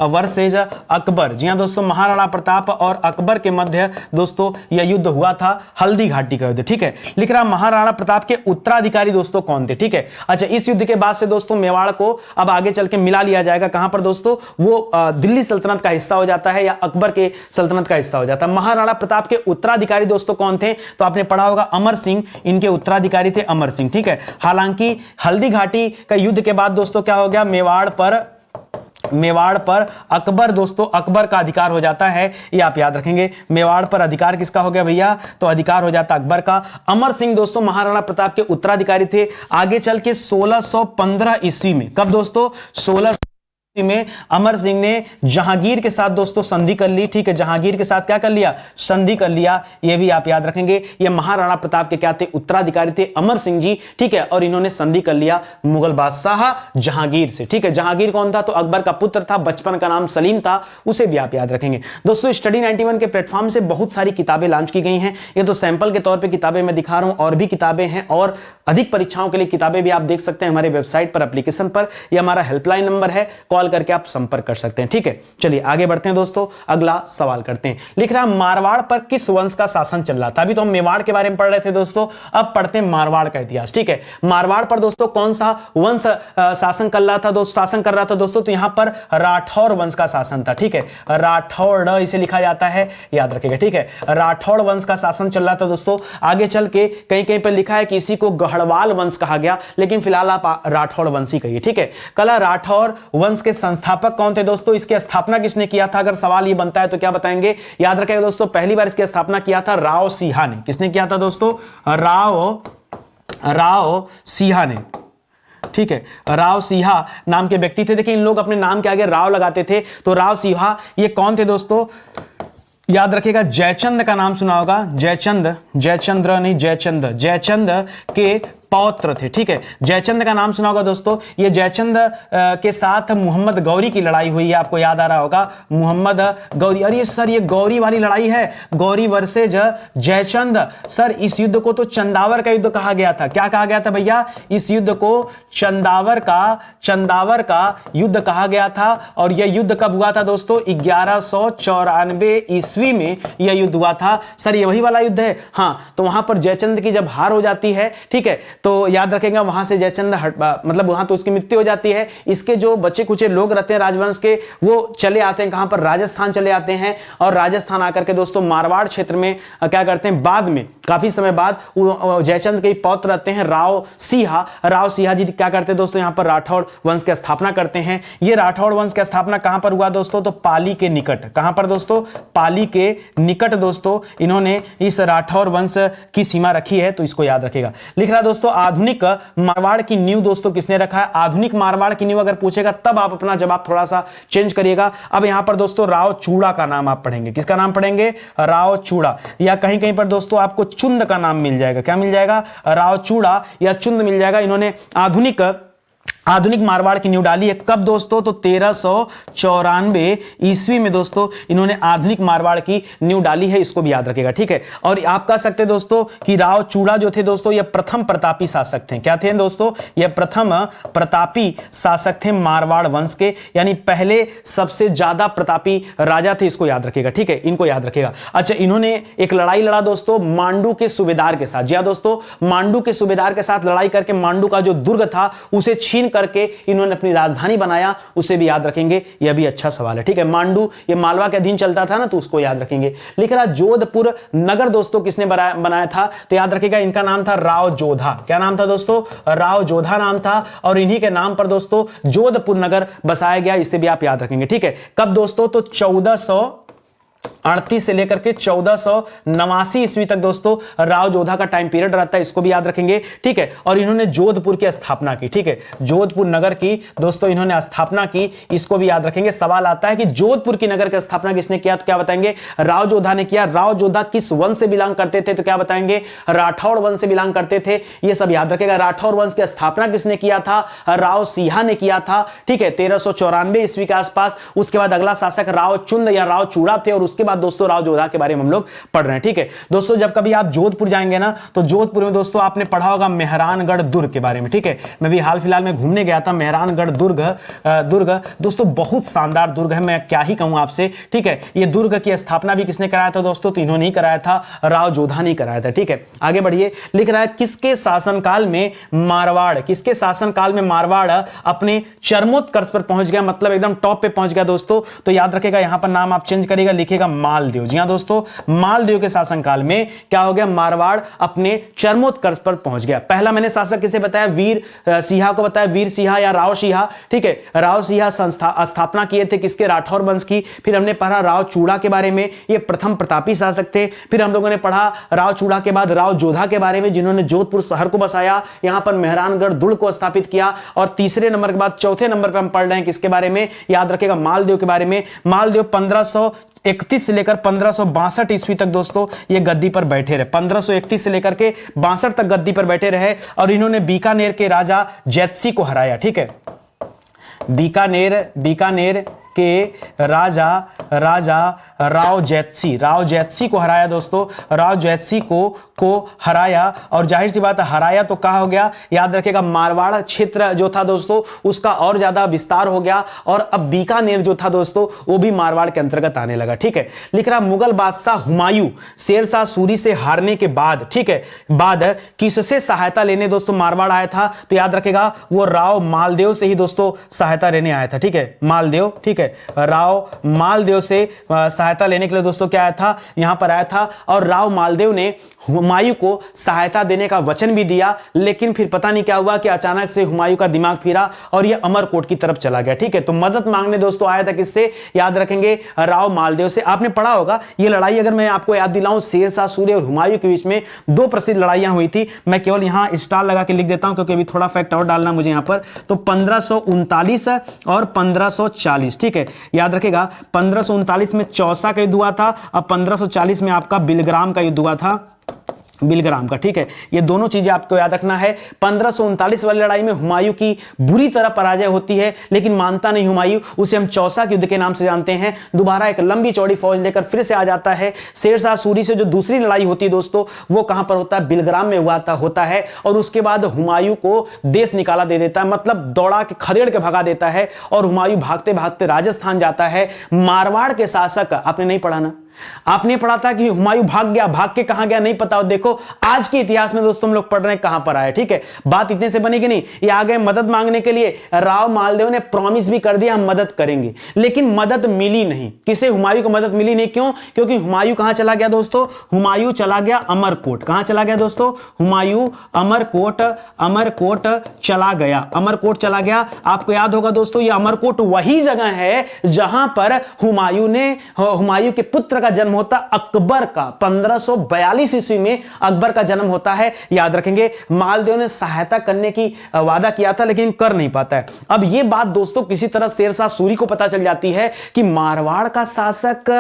वर्सेज अकबर। जी हां दोस्तों, महाराणा प्रताप और अकबर के मध्य दोस्तों यह युद्ध हुआ था, हल्दी घाटी का युद्ध। ठीक है, लिख रहा महाराणा प्रताप के उत्तराधिकारी दोस्तों कौन थे? ठीक है, अच्छा इस युद्ध के बाद से दोस्तों मेवाड़ को अब आगे चल के मिला लिया जाएगा। कहां पर दोस्तों? वो दिल्ली सल्तनत का हिस्सा हो जाता है, या अकबर के सल्तनत का हिस्सा हो जाता है। महाराणा प्रताप के उत्तराधिकारी दोस्तों कौन थे? तो आपने पढ़ा होगा अमर सिंह, इनके उत्तराधिकारी थे अमर सिंह। ठीक है, हालांकि हल्दी घाटी का युद्ध के बाद दोस्तों क्या हो गया? मेवाड़ पर अकबर दोस्तों, अकबर का अधिकार हो जाता है, ये आप याद रखेंगे। मेवाड़ पर अधिकार किसका हो गया भैया? तो अधिकार हो जाता अकबर का। अमर सिंह दोस्तों महाराणा प्रताप के उत्तराधिकारी थे। आगे चल के 1615 ईस्वी में, कब दोस्तों? 16 में अमर सिंह ने जहांगीर के साथ दोस्तों संधि कर ली। ठीक है, जहांगीर के साथ क्या कर लिया? संधि कर लिया, ये भी आप याद रखेंगे। ये महाराणा प्रताप के क्या थे? उत्तराधिकारी थे अमर सिंह जी। ठीक है, और इन्होंने संधि कर लिया मुगल बादशाह जहांगीर से। ठीक है, जहांगीर कौन था? तो अकबर का पुत्र था, बचपन का नाम सलीम था, उसे भी आप याद रखेंगे। दोस्तों स्टडी 91 के प्लेटफॉर्म से बहुत सारी किताबें लॉन्च की गई हैं। ये तो सैंपल के तौर पर किताबें मैं दिखा रहा हूं, और भी किताबें हैं, और अधिक परीक्षाओं के लिए किताबें भी आप देख सकते हैं हमारे वेबसाइट पर, एप्लीकेशन पर। यह हमारा हेल्पलाइन नंबर है, कॉल करके आप संपर्क कर सकते हैं। ठीक है, चलिए आगे बढ़ते हैं दोस्तों, अगला सवाल करते हैं। लिख रहा मारवाड़ पर किस वंश का शासन चल रहा था? अभी तो हम मेवाड़ के बारे में पढ़ रहे थे दोस्तों, अब पढ़ते हैं मारवाड़ का इतिहास। ठीक है, मारवाड़ पर दोस्तों कौन सा वंश शासन कर रहा था दोस्तों? तो यहां पर राठौर वंश का शासन था। ठीक है, राठौड़ इसे लिखा जाता है, याद रखिएगा। ठीक है, राठौड़ वंश का शासन चल रहा था दोस्तों। आगे चल के कहीं कहीं पर लिखा है कि इसी को गढ़वाल वंश कहा गया, लेकिन फिलहाल आप राठौड़ वंश ही कहिए। ठीक है, कला राठौर वंश के संस्थापक कौन थे दोस्तों? इसकी स्थापना किसने किया था? अगर सवाल ये बनता है तो क्या बताएंगे? याद रखिएगा दोस्तों, पहली बार इसकी स्थापना किया था राव सिंहा ने। किसने किया था दोस्तों? राव राव सिंहा ने, ठीक है, राव सिंहा नाम के व्यक्ति थे। देखिए इन लोग अपने नाम के आगे राव लगाते थे, तो राव सिंहा ये कौन थे दोस्तों, याद रखिएगा जयचंद का नाम सुना होगा, जयचंद, जयचंद्र नहीं जयचंद, जयचंद के पौत्र थे, ठीक है, जयचंद का नाम सुना होगा दोस्तों। ये जयचंद के साथ मोहम्मद गौरी की लड़ाई हुई है, आपको याद आ रहा होगा, मोहम्मद गौरी। अरे सर ये गौरी वाली लड़ाई है, गौरी वर्सेज जयचंद। सर इस युद्ध को तो चंदावर का युद्ध कहा गया था। क्या कहा गया था भैया, इस युद्ध को चंदावर का युद्ध कहा गया था। और यह युद्ध कब हुआ था दोस्तों, 1194 ईस्वी में यह युद्ध हुआ था। सर ये वही वाला युद्ध है, हाँ। तो वहां पर जयचंद की जब हार हो जाती है, ठीक है, तो याद रखेगा वहां से जयचंद मतलब वहां तो उसकी मृत्यु हो जाती है। इसके जो बचे कुछ लोग रहते हैं राजवंश के, वो चले आते हैं कहां पर, राजस्थान चले आते हैं। और राजस्थान आकर के दोस्तों मारवाड़ क्षेत्र में क्या करते हैं, बाद में काफी समय बाद जयचंद के पौत्र रहते हैं राव सिंहा। राव सिंहा जी क्या करते हैं दोस्तों, यहां पर राठौड़ वंश की स्थापना करते हैं। ये राठौड़ वंश की स्थापना कहां पर हुआ दोस्तों, तो पाली के निकट। कहां पर दोस्तों, पाली के निकट दोस्तों इन्होंने इस राठौड़ वंश की सीमा रखी है, तो इसको याद रखिएगा। लिख रहा दोस्तों आधुनिक मारवाड़ की नींव दोस्तों किसने रखा है, आधुनिक मारवाड़ की नींव अगर पूछेगा तब आप अपना जवाब थोड़ा सा चेंज करिएगा। अब यहां पर दोस्तों राव चूड़ा का नाम आप पढ़ेंगे, किसका नाम पढ़ेंगे, राव चूड़ा। या कहीं कहीं पर दोस्तों आपको चुंद का नाम मिल जाएगा, क्या मिल जाएगा, राव चूड़ा या चुंद मिल जाएगा। इन्होंने आधुनिक मारवाड़ की नींव डाली है कब दोस्तों, तो 1394 ईस्वी में दोस्तों इन्होंने आधुनिक मारवाड़ की नींव डाली है, इसको भी याद रखिएगा, ठीक है। और आप कह सकते हैं दोस्तों कि राव चूड़ा जो थे दोस्तों ये प्रथम प्रतापी शासक थे। क्या थे दोस्तों, ये प्रथम प्रतापी शासक थे मारवाड़ वंश के, यानी पहले सबसे ज्यादा प्रतापी राजा थे, इसको याद रखिएगा, ठीक है, इनको याद रखिएगा। अच्छा इन्होंने एक लड़ाई लड़ा दोस्तों मांडू के सूबेदार के साथ। जी हाँ दोस्तों, मांडू के सूबेदार के साथ लड़ाई करके मांडू का जो दुर्ग था उसे छीन करके इन्होंने अपनी राजधानी बनाया, उसे भी याद रखेंगे, यह भी अच्छा सवाल है, ठीक है। मांडू ये मालवा के अधीन चलता था ना, तो उसको याद रखेंगे। लिख रहा जोधपुर नगर दोस्तों किसने बनाया था, तो याद रखिएगा इनका नाम था राव जोधा। क्या नाम था दोस्तों, राव जोधा नाम था। और इन्हीं के नाम पर दोस्तों जोधपुर नगर बसाया गया, इसे भी आप याद रखेंगे, ठीक है। कब दोस्तों, तो 1438 से लेकर के 1489 ईस्वी तक दोस्तों राव जोधा का टाइम पीरियड रहता है, इसको भी याद रखेंगे, ठीक है। और इन्होंने जोधपुर की स्थापना की, ठीक है, जोधपुर नगर की दोस्तों इन्होंने स्थापना की, इसको भी याद रखेंगे। सवाल आता है कि जोधपुर की नगर की स्थापना किसने किया, तो क्या बताएंगे, राव जोधा ने किया। राव जोधा किस वंश से बिलोंग करते थे, तो क्या बताएंगे, राठौड़ वंश से बिलोंग करते थे, ये सब याद रखेगा। राठौड़ वंश की स्थापना किसने किया था, राव सिंहा ने किया था, ठीक है, 1394 ईस्वी के आसपास। उसके बाद अगला शासक राव चुंद या राव चूड़ा थे, और उसके बाद दोस्तों राव जोधा के बारे में हम लोग पढ़ रहे हैं, ठीक है दोस्तों। जब कभी आप जोधपुर जाएंगे ना, तो जोधपुर में दोस्तों आपने पढ़ा होगा मेहरानगढ़ दुर्ग के बारे में, ठीक है। मैं भी हाल फिलहाल में घूमने गया था, मेहरानगढ़ दुर्ग दोस्तों बहुत शानदार दुर्ग है, मैं क्या ही कहूं आपसे, ठीक है। ये दुर्ग की स्थापना भी किसने कराया था दोस्तों, तो इन्होंने ही कराया था, राव जोधा ने कराया था, ठीक है। आगे बढ़िए, लिख रहा है किसके शासनकाल में मारवाड़ अपने चरमोत्कर्ष पर पहुंच गया, मतलब एकदम टॉप पे पहुंच गया दोस्तों। तो याद रखेगा यहां पर नाम आप चेंज करेगा, लिखेगा मालदेव। जी हां दोस्तों, मालदेव के शासनकाल में क्या हो गया, मारवाड़ अपने चरमोत्कर्ष पर पहुंच गया। पहला मैंने शासक किसे बताया, वीर सिंहा को बताया, वीर सिंहा या राव सिंहा, ठीक है। राव सिंहा स्थापना किए थे किसके, राठौर वंश की। फिर हमने पढ़ा राव चूड़ा के बारे में, ये प्रथम प्रतापी शासक थे। फिर हम लोगों ने पढ़ा राव चूड़ा के बाद राव जोधा के बारे में, जिन्होंने जोधपुर शहर को बसाया, यहां पर मेहरानगढ़ दुर्ग को स्थापित किया। और तीसरे नंबर के बाद चौथे नंबर पर हम पढ़ रहे हैं किसके बारे में, याद रखेगा मालदेव के बारे में। मालदेव 1531 से लेकर 1562 ईस्वी तक दोस्तों ये गद्दी पर बैठे रहे, 1531 से लेकर के 62 तक गद्दी पर बैठे रहे। और इन्होंने बीकानेर के राजा जैतसी को हराया, ठीक है। बीकानेर के राजा राव जैतसी को हराया दोस्तों, राव जैतसी को हराया। और जाहिर सी बात है हराया तो कहा हो गया, याद रखेगा मारवाड़ क्षेत्र जो था दोस्तों उसका और ज्यादा विस्तार हो गया, और अब बीकानेर जो था दोस्तों वो भी मारवाड़ के अंतर्गत आने लगा, ठीक है। लिख रहा मुगल बादशाह हुमायूं शेरशाह सूरी से हारने के बाद, ठीक है, बाद किससे सहायता लेने दोस्तों मारवाड़ आया था, तो याद रखेगा वो राव मालदेव से ही दोस्तों सहायता लेने आया था, ठीक है, मालदेव, ठीक है। है, राव मालदेव से सहायता लेने के लिए दोस्तों क्या आया था, यहां पर आया था। और राव मालदेव ने हुमायूं को सहायता देने का वचन भी दिया, लेकिन फिर पता नहीं क्या हुआ कि अचानक से हुमायूं का दिमाग फिरा और यह अमरकोट की तरफ चला गया। ठीक है, तो मदद मांगने दोस्तों आया था किससे, याद रखेंगे, राव मालदेव से। आपने पढ़ा होगा ये लड़ाई, अगर मैं आपको याद दिलाऊं, शेरशाह सूरी और हुमायूं के बीच में दो प्रसिद्ध लड़ाइयां हुई थी। मैं केवल यहां स्टार लगा के लिख देता हूं क्योंकि अभी थोड़ा फैक्ट और डालना मुझे यहां पर। तो 1539 और 1540, ठीक है, याद रखेगा। 1539 में चौसा का युद्ध हुआ था और 1540 में आपका बिलग्राम का युद्ध हुआ था, बिलग्राम का। ठीक है, ये दोनों चीजें आपको याद रखना है। 1539 वाली लड़ाई में हुमायूं की बुरी तरह पराजय होती है, लेकिन मानता नहीं हुमायूं, उसे हम चौसा के युद्ध के नाम से जानते हैं। दोबारा एक लंबी चौड़ी फौज लेकर फिर से आ जाता है। शेरशाह सूरी से जो दूसरी लड़ाई होती है दोस्तों, वो कहां पर होता है, बिलग्राम में होता है। और उसके बाद हुमायूं को देश निकाला दे देता है, मतलब दौड़ा के खदेड़ के भगा देता है। और हुमायूं भागते भागते राजस्थान जाता है। मारवाड़ के शासक, आपने नहीं पढ़ा ना, आपने पढ़ा था कि हुमायूं भाग गया, भाग के कहां गया नहीं पता। और देखो आज के इतिहास में दोस्तों हम लोग पढ़ रहे हैं कहां पर आए। ठीक है, बात इतने से बनेगी नहीं, ये आ गए मदद मांगने के लिए। राव मालदेव ने प्रॉमिस भी कर दिया हम मदद करेंगे, लेकिन मदद मिली नहीं। किसे, हुमायूं को मदद मिली नहीं। क्यों? क्योंकि हुमायूं कहां चला गया दोस्तों, हुमायूं चला गया अमरकोट। कहां चला गया दोस्तों, हुमायूं अमरकोट चला गया, अमरकोट चला गया। आपको याद होगा दोस्तों, ये अमरकोट वही जगह है जहां पर हुमायूं के पुत्र जन्म होता, अकबर का। 1542 ईस्वी में अकबर का जन्म होता है, याद रखेंगे। मालदेव ने सहायता करने की वादा किया था, लेकिन कर नहीं पाता है। अब यह बात दोस्तों किसी तरह शेरशाह सूरी को पता चल जाती है कि मारवाड़ का शासक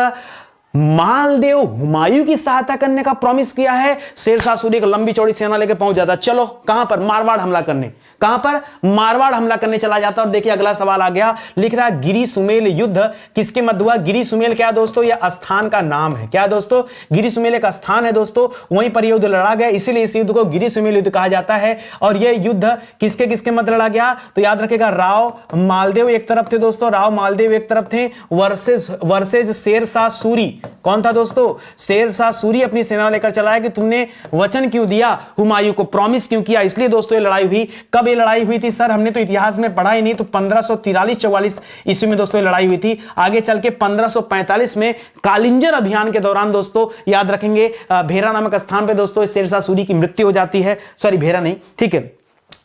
मालदेव हुमायूं की सहायता करने का प्रॉमिस किया है। शेरशाह सूरी एक लंबी चौड़ी सेना लेकर पहुंच जाता, चलो कहां पर, मारवाड़ हमला करने। कहां पर, मारवाड़ हमला करने चला जाता। और देखिए अगला सवाल आ गया, लिख रहा है गिरी सुमेल युद्ध किसके मध्य हुआ। गिरी सुमेल क्या दोस्तों, यह स्थान का नाम है। क्या दोस्तों, गिरी सुमेल एक स्थान है दोस्तों, वहीं पर युद्ध लड़ा गया, इसीलिए इस युद्ध को गिरी सुमेल युद्ध कहा जाता है। और यह युद्ध किसके किसके मध्य लड़ा गया, तो याद रखेगा, राव मालदेव एक तरफ थे दोस्तों, राव मालदेव एक तरफ थे, वर्सेज शेरशाह सूरी। कौन था दोस्तों, शेरशाह सूरी अपनी सेना लेकर चला है कि तुमने वचन क्यों दिया, हुमायूं को प्रॉमिस क्यों किया, इसलिए दोस्तों ये लड़ाई हुई। कब ये लड़ाई हुई थी सर, हमने तो इतिहास में पढ़ा ही नहीं। तो 1543-44 ईस्वी में दोस्तों ये लड़ाई हुई थी। आगे चल के 1545 में कालिंजर अभियान के दौरान दोस्तों याद रखेंगे, भेरा नामक स्थान पे दोस्तों शेरशाह सूरी की मृत्यु हो जाती है। सॉरी, भेरा नहीं, ठीक है,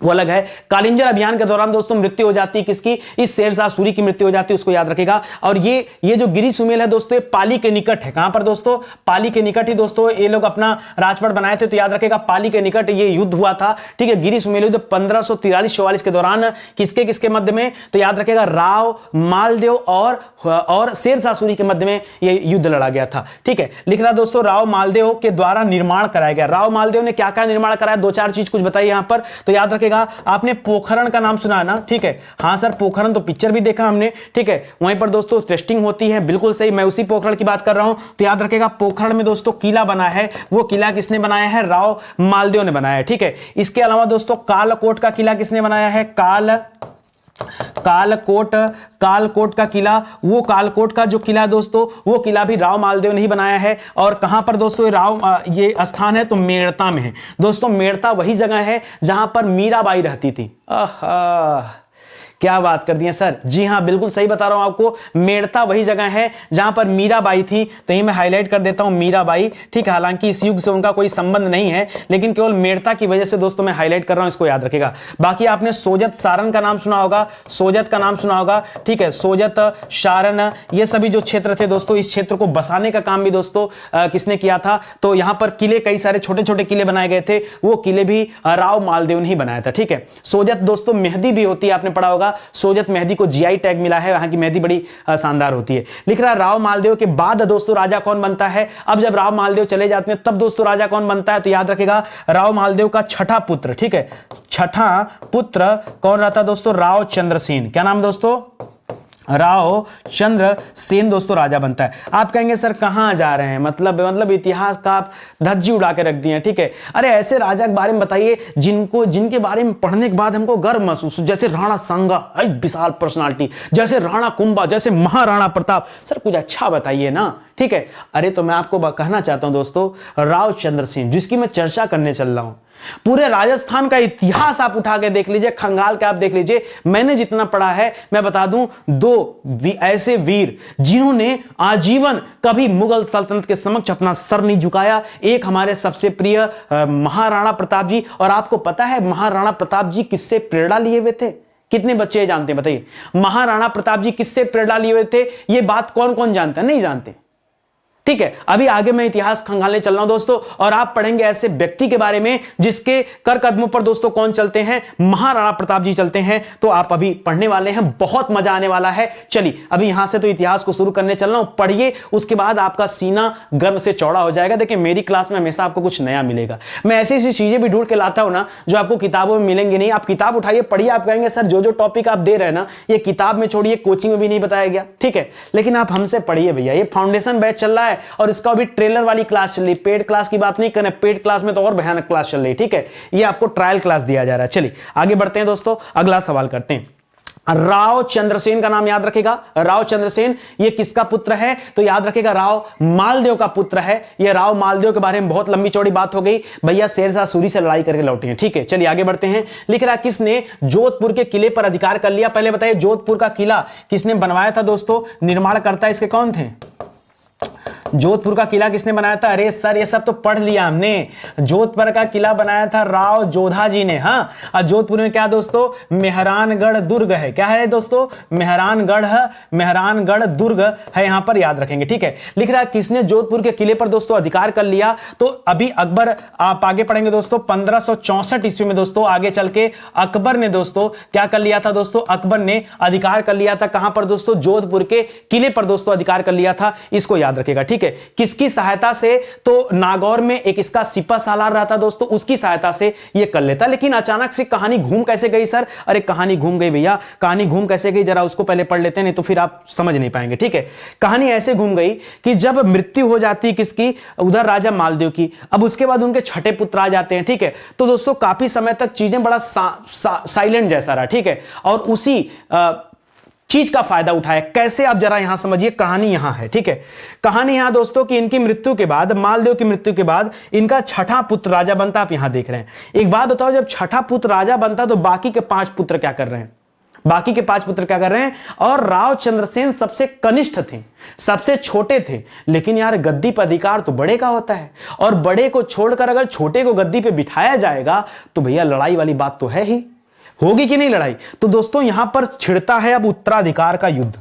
वो अलग है। कालिंजर अभियान के दौरान दोस्तों मृत्यु हो जाती है किसकी, इस शेरशाह सूरी की मृत्यु हो जाती है, उसको याद रखेगा। और ये जो गिरी सुमेल है दोस्तों, ये पाली के निकट है। कहां पर दोस्तों, पाली के निकट ही दोस्तों ये लोग अपना राजपट बनाए थे। तो याद रखेगा पाली के निकट ये युद्ध हुआ था। ठीक है, गिरी सुमेल युद्ध 1543-44 के दौरान किसके किसके मध्य में, तो याद रखेगा राव मालदेव और शेरशाह सूरी के मध्य में ये युद्ध लड़ा गया था। ठीक है, लिख रहा दोस्तों, राव मालदेव के द्वारा निर्माण कराया गया। राव मालदेव ने क्या क्या निर्माण कराया, दो चार चीज कुछ बताइए यहां पर। तो याद रखेगा, आपने पोखरण का नाम सुना है ना, ठीक है, हां सर पोखरण तो पिक्चर भी देखा हमने। ठीक है, वहीं पर दोस्तों टेस्टिंग होती है, बिल्कुल सही, मैं उसी पोखरण की बात कर रहा हूं। तो याद रखेगा, पोखरण में दोस्तों किला बना है, वो किला किसने बनाया है, राव मालदेव ने बनाया है। ठीक है, इसके अलावा दोस्तों कालकोट का किला किसने बनाया है, कालकोट का किला, वो कालकोट का जो किला दोस्तों, वो किला भी राव मालदेव ने ही बनाया है। और कहां पर दोस्तों ये स्थान है, तो मेड़ता में है दोस्तों। मेड़ता वही जगह है जहां पर मीराबाई रहती थी। क्या बात कर दी है सर, जी हां बिल्कुल सही बता रहा हूं आपको, मेड़ता वही जगह है जहां पर मीराबाई थी। तो ये मैं हाईलाइट कर देता हूं, मीराबाई। ठीक है, हालांकि इस युग से उनका कोई संबंध नहीं है, लेकिन केवल मेड़ता की वजह से दोस्तों मैं हाईलाइट कर रहा हूं, इसको याद रखेगा। बाकी आपने सोजत सारण का नाम सुना होगा, सोजत का नाम सुना होगा। ठीक है, सोजत सारण ये सभी जो क्षेत्र थे दोस्तों, इस क्षेत्र को बसाने का काम भी दोस्तों किसने किया था, तो यहां पर किले, कई सारे छोटे छोटे किले बनाए गए थे, वो किले भी राव मालदेव ने ही बनाया था। ठीक है, सोजत दोस्तों मेहंदी भी होती है, आपने पढ़ा होगा, सोजत मेहंदी को जीआई टैग मिला है, वहां की मेहंदी बड़ी शानदार होती है। लिख रहा है, राव मालदेव के बाद दोस्तों राजा कौन बनता है। अब जब राव मालदेव चले जाते हैं तब दोस्तों राजा कौन बनता है, तो याद रखेगा, राव मालदेव का छठा पुत्र। ठीक है, छठा पुत्र कौन रहता है दोस्तों, राव चंद्रसेन। क्या नाम दोस्तों, राव चंद्र सेन दोस्तों राजा बनता है। आप कहेंगे सर कहां जा रहे हैं, मतलब इतिहास का आप धज्जी उड़ा के रख दिए हैं। ठीक है, अरे ऐसे राजा के बारे में बताइए जिनके बारे में पढ़ने के बाद हमको गर्व महसूस, जैसे राणा सांगा, एक विशाल पर्सनालिटी, जैसे राणा कुंभा, जैसे महाराणा प्रताप। सर कुछ अच्छा बताइए ना। ठीक है, अरे तो मैं आपको कहना चाहता हूं दोस्तों, राव चंद्र सेन जिसकी मैं चर्चा करने चल रहा हूं, पूरे राजस्थान का इतिहास आप उठा के देख लीजिए, खंगाल के आप देख लीजिए, मैंने जितना पढ़ा है मैं बता दूं, दो ऐसे वीर जिन्होंने आजीवन कभी मुगल सल्तनत के समक्ष अपना सर नहीं झुकाया। एक हमारे सबसे प्रिय महाराणा प्रताप जी, और आपको पता है महाराणा प्रताप जी किससे प्रेरणा लिए हुए थे? कितने बच्चे जानते हैं बताइए? महाराणा प्रताप जी किससे प्रेरणा लिए हुए थे? यह बात कौन कौन जानता है? नहीं जानते। ठीक है, अभी आगे मैं इतिहास खंगालने चल रहा हूं दोस्तों, और आप पढ़ेंगे ऐसे व्यक्ति के बारे में जिसके कर कदमों पर दोस्तों कौन चलते हैं? महाराणा प्रताप जी चलते हैं। तो आप अभी पढ़ने वाले हैं, बहुत मजा आने वाला है। चलिए अभी यहां से तो इतिहास को शुरू करने चल रहा हूं, पढ़िए, उसके बाद आपका सीना गर्व से चौड़ा हो जाएगा। देखिए मेरी क्लास में हमेशा आपको कुछ नया मिलेगा। मैं ऐसी ऐसी चीजें भी ढूंढ के लाता हूं ना जो आपको किताबों में मिलेंगी नहीं। आप किताब उठाइए, पढ़िए, आप कहेंगे सर जो जो टॉपिक आप दे रहे हैं ना ये किताब में छोड़िए, कोचिंग में भी नहीं बताया गया। ठीक है, लेकिन आप हमसे पढ़िए भैया, ये फाउंडेशन बैच चल रहा है और इसका भी ट्रेलर वाली क्लास चल रही। पेड क्लास की बात नहीं करें, पेड क्लास में तो और भयानक क्लास चल रही। ठीक है, ये आपको ट्रायल क्लास दिया जा रहा है। चलिए आगे बढ़ते हैं दोस्तों, अगला सवाल करते हैं। राव चंद्रसेन का नाम याद रखेगा। राव चंद्रसेन ये किसका पुत्र है? तो याद रखेगा राव मालदेव का पुत्र है। ये राव मालदेव के बारे में बहुत लंबी चौड़ी बात हो गई भैया, शेरशाह सूरी से लड़ाई करके लौटे हैं। ठीक है, चलिए आगे बढ़ते हैं। लिख रहा किसने जोधपुर के किले पर अधिकार कर लिया? पहले बताइए जोधपुर का किला किसने बनवाया था दोस्तों? निर्माणकर्ता इसके कौन थे? जोधपुर का किला किसने बनाया था? अरे सर ये सब तो पढ़ लिया हमने। जोधपुर का किला बनाया था राव जोधा जी ने। हाँ, और जोधपुर में क्या दोस्तों? मेहरानगढ़ दुर्ग है। क्या है दोस्तों? मेहरानगढ़ दुर्ग है, यहां पर याद रखेंगे। ठीक है, लिख रहा है किसने जोधपुर के किले पर दोस्तों अधिकार कर लिया? तो अभी अकबर, आप आगे पढ़ेंगे दोस्तों, 1564 ईस्वी में दोस्तों आगे चल के अकबर ने दोस्तों क्या कर लिया था दोस्तों? अकबर ने अधिकार कर लिया था कहां पर दोस्तों? जोधपुर के किले पर दोस्तों अधिकार कर लिया था। इसको याद रखेगा। ठीक है, किसकी सहायता से? तो नागौर में एक इसका सिपा सालार रहता दोस्तों, उसकी सहायता से ये कर लेता। लेकिन अचानक से कहानी घूम कैसे गई सर? अरे कहानी घूम गई भैया, कहानी घूम कैसे गई जरा उसको पहले पढ़ लेते हैं, नहीं तो फिर आप समझ नहीं पाएंगे। ठीक है, कहानी ऐसे घूम गई कि जब मृत्यु हो जाती है किसकी? उधर राजा मालदेव की, अब उसके बाद उनके छठे पुत्र आ जाते हैं। ठीक है, तो दोस्तों काफी समय तक चीजें बड़ा साइलेंट जैसा रहा। ठीक है, और उसी चीज का फायदा उठाया कैसे? आप जरा यहां समझिए, कहानी यहां है। ठीक है, कहानी यहां दोस्तों कि इनकी मृत्यु के बाद, मालदेव की मृत्यु के बाद इनका छठा पुत्र राजा बनता। आप यहां देख रहे हैं। एक बात बताओ, जब छठा पुत्र राजा बनता तो बाकी के 5 पुत्र क्या कर रहे हैं? बाकी के 5 पुत्र क्या कर रहे हैं? और राव चंद्रसेन सबसे कनिष्ठ थे, सबसे छोटे थे। लेकिन यार गद्दी पर अधिकार तो बड़े का होता है, और बड़े को छोड़कर अगर छोटे को गद्दी पे बिठाया जाएगा तो भैया लड़ाई वाली बात तो है ही। होगी कि नहीं लड़ाई? तो दोस्तों यहां पर छिड़ता है अब उत्तराधिकार का युद्ध।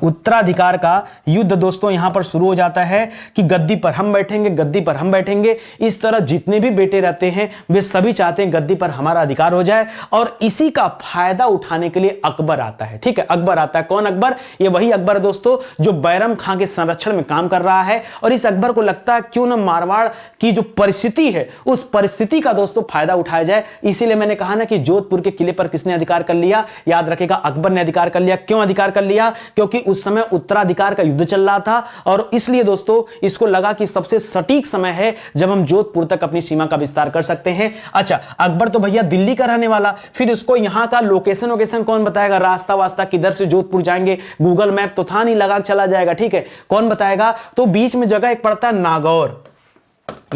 उत्तराधिकार का युद्ध दोस्तों यहां पर शुरू हो जाता है कि गद्दी पर हम बैठेंगे, गद्दी पर हम बैठेंगे। इस तरह जितने भी बेटे रहते हैं वे सभी चाहते हैं गद्दी पर हमारा अधिकार हो जाए, और इसी का फायदा उठाने के लिए अकबर आता है। ठीक है, अकबर आता है। कौन अकबर? ये वही अकबर है दोस्तों जो बैरम खां के संरक्षण में काम कर रहा है, और इस अकबर को लगता है क्यों ना मारवाड़ की जो परिस्थिति है उस परिस्थिति का दोस्तों फायदा उठाया जाए। इसीलिए मैंने कहा ना कि जोधपुर के किले पर किसने अधिकार कर लिया? याद रखेगा अकबर ने अधिकार कर लिया। क्यों अधिकार कर लिया? क्योंकि उस समय उत्तराधिकार का युद्ध चल रहा था, और इसलिए दोस्तों इसको लगा कि सबसे सटीक समय है जब हम जोधपुर तक अपनी सीमा का विस्तार कर सकते हैं। अच्छा, अकबर तो भैया दिल्ली का रहने वाला, फिर उसको यहां का लोकेशन कौन बताएगा? रास्ता वास्ता किधर से जोधपुर जाएंगे? गूगल मैप तो था नहीं, लगा चला जाएगा। ठीक है, कौन बताएगा? तो बीच में जगह एक पड़ता है नागौर।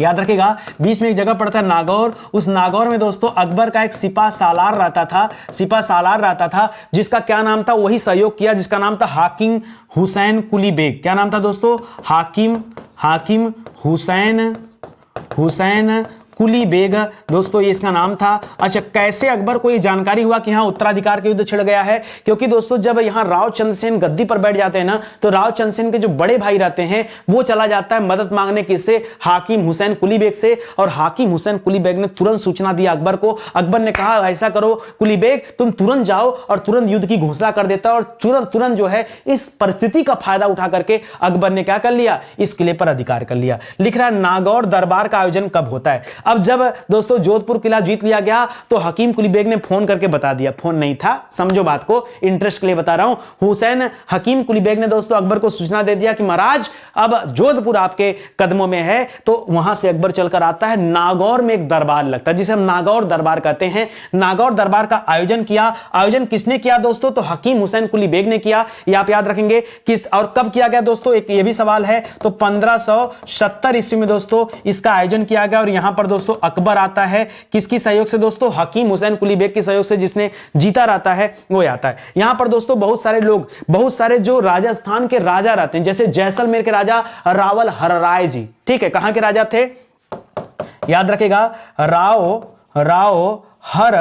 याद रखिएगा, बीच में एक जगह पड़ता है नागौर। उस नागौर में दोस्तों अकबर का एक सिपा सालार रहता था, जिसका क्या नाम था? वही सहयोग किया जिसका नाम था हाकिम हुसैन कुली बेग। क्या नाम था दोस्तों? हाकिम हुसैन कुली बेग दोस्तों, ये इसका नाम था। अच्छा, कैसे अकबर को ये जानकारी हुआ कि यहां उत्तराधिकार का युद्ध छिड़ गया है? क्योंकि दोस्तों जब यहां राव चंद्रसेन गद्दी पर बैठ जाते हैं ना, तो राव चंद्रसेन के जो बड़े भाई रहते हैं वो चला जाता है मदद मांगने किससे? हाकिम हुसैन कुली बेग से। और हाकिम हुसैन कुली बेग ने तुरंत सूचना दी अकबर को। अकबर ने कहा ऐसा करो कुली बेग, तुम तुरंत जाओ और तुरंत युद्ध की घोषणा कर देता। और तुरंत जो है इस परिस्थिति का फायदा उठा करके अकबर ने क्या कर लिया? इस किले पर अधिकार कर लिया। लिख रहा है नागौर दरबार का आयोजन कब होता है? अब जब दोस्तों जोधपुर किला जीत लिया गया तो हकीम कुली बेग ने फोन करके बता दिया, फोन नहीं था, समझो बात को, इंटरेस्ट के लिए बता रहा हूं, हुसैन हकीम कुली बेग ने दोस्तों अकबर को सूचना दे दिया कि महाराज अब जोधपुर आपके कदमों में है। तो वहां से अकबर चलकर आता है, नागौर में एक दरबार लगता है जिसे हम नागौर दरबार कहते हैं। नागौर दरबार का आयोजन किया। आयोजन किसने किया दोस्तों? तो हकीम हुसैन कुली बेग ने किया। ये आप याद रखेंगे किस और कब किया गया दोस्तों, एक ये भी सवाल है। तो 1570 ईस्वी में दोस्तों इसका आयोजन किया गया और यहां पर दोस्तों अकबर आता है। किसकी सहयोग से दोस्तों? हकीम हुसैन कुली बेग के सहयोग से, जिसने जीता रहता है वो आता है। यहां पर दोस्तों बहुत सारे लोग, बहुत सारे जो राजस्थान के राजा रहते हैं, जैसे जैसलमेर के राजा रावल हरराय जी, ठीक है, कहां के राजा थे? याद रखेगा, राव हर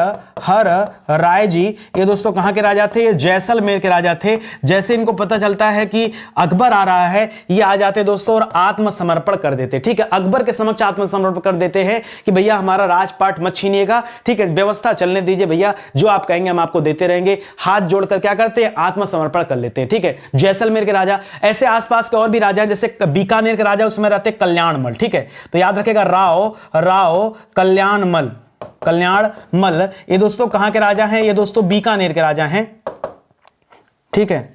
राय जी, ये दोस्तों कहां के राजा थे? ये जैसलमेर के राजा थे। जैसे इनको पता चलता है कि अकबर आ रहा है, ये आ जाते दोस्तों और आत्मसमर्पण कर देते, ठीक है, अकबर के समक्ष आत्मसमर्पण कर देते हैं कि भैया हमारा राजपाट मत छीनिएगा, ठीक है, व्यवस्था चलने दीजिए भैया, जो आप कहेंगे हम आपको देते रहेंगे। हाथ जोड़कर क्या करते हैं? आत्मसमर्पण कर लेते हैं, ठीक है, जैसलमेर के राजा। ऐसे आसपास के और भी राजा, जैसे बीकानेर के राजा, उसमें रहते कल्याणमल, ठीक है, तो याद रखेगा राव कल्याणमल, ये दोस्तों कहां के राजा हैं? ये दोस्तों बीकानेर के राजा हैं, ठीक है।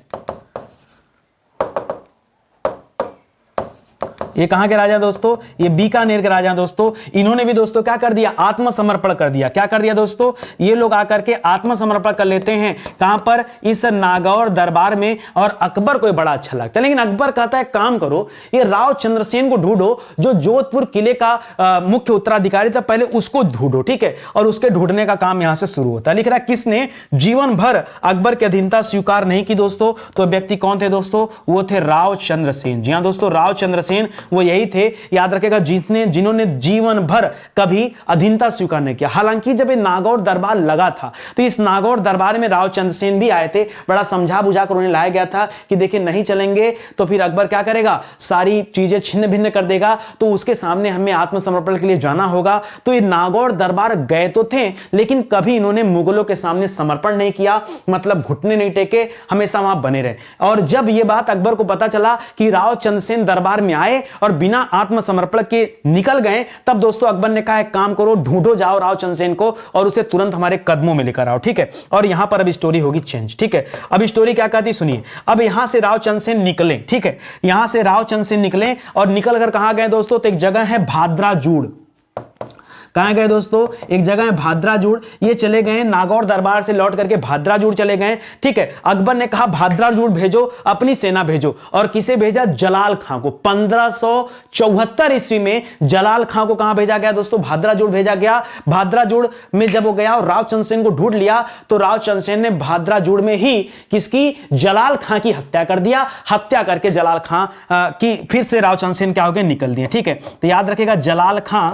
ये कहां के राजा दोस्तों? ये बीकानेर के राजा दोस्तों। इन्होंने भी दोस्तों क्या कर दिया? आत्मसमर्पण कर दिया। क्या कर दिया दोस्तों? ये लोग आकर के आत्मसमर्पण कर लेते हैं। कहां पर? इस नागौर दरबार में। और अकबर को बड़ा अच्छा लगता है, लेकिन अकबर कहता है काम करो, ये राव चंद्रसेन को ढूंढो जो जोधपुर किले का मुख्य उत्तराधिकारी था, पहले उसको ढूंढो, ठीक है, और उसके ढूंढने का काम यहां से शुरू होता है। लिख रहा है किसने जीवन भर अकबर की अधीनता स्वीकार नहीं की दोस्तों? तो व्यक्ति कौन थे दोस्तों? वो थे राव चंद्रसेन। जी हां दोस्तों, राव चंद्रसेन वो यही थे, याद रखेगा, जिन्होंने जीवन भर कभी अधीनता स्वीकार नहीं किया। हालांकि जब ये नागौर दरबार लगा था तो इस नागौर दरबार में राव चंद्रसेन भी आए थे, बड़ा समझा बुझा कर उन्हें लाया गया था कि देखिए नहीं चलेंगे तो फिर अकबर क्या करेगा? सारी चीजें छिन्न भिन्न कर देगा, तो उसके सामने हमें आत्मसमर्पण के लिए जाना होगा। तो ये नागौर दरबार गए तो थे, लेकिन कभी इन्होंने मुगलों के सामने समर्पण नहीं किया, मतलब घुटने नहीं टेके, हमेशा वहां बने रहे। और जब यह बात अकबर को पता चला कि राव चंद्रसेन दरबार में आए और बिना आत्मसमर्पण के निकल गए, तब दोस्तों अकबर ने कहा एक काम करो, ढूंढो जाओ राव चंद्रसेन को और उसे तुरंत हमारे कदमों में लेकर आओ, ठीक है। और यहां पर अब स्टोरी होगी चेंज, ठीक है। अब स्टोरी क्या कहती सुनिए। अब यहां से राव चंद्रसेन निकले, ठीक है, यहां से राव चंद्रसेन निकले और निकलकर कहां गए दोस्तों? तो एक जगह है भाद्राजूड़। कहां गए दोस्तों? एक जगह है भाद्राजूड़। ये चले गए नागौर दरबार से लौट करके भाद्राजूड़ चले गए, ठीक है। अकबर ने कहा भाद्राजूड़ भेजो, अपनी सेना भेजो। और किसे भेजा? जलाल खां को। 1574 ईस्वी में जलाल खां को कहां भेजा गया दोस्तों? भाद्राजूड़ भेजा गया। भाद्राजूड़ में जब वो गया और राव चंद्रसेन को ढूंढ लिया, तो राव चंद्रसेन ने भाद्राजूड़ में ही किसकी? जलाल खां की हत्या कर दिया। हत्या करके जलाल खां की फिर से राव चंद्रसेन क्या हो गए? निकल दिए, ठीक है। तो याद रखेगा जलाल खां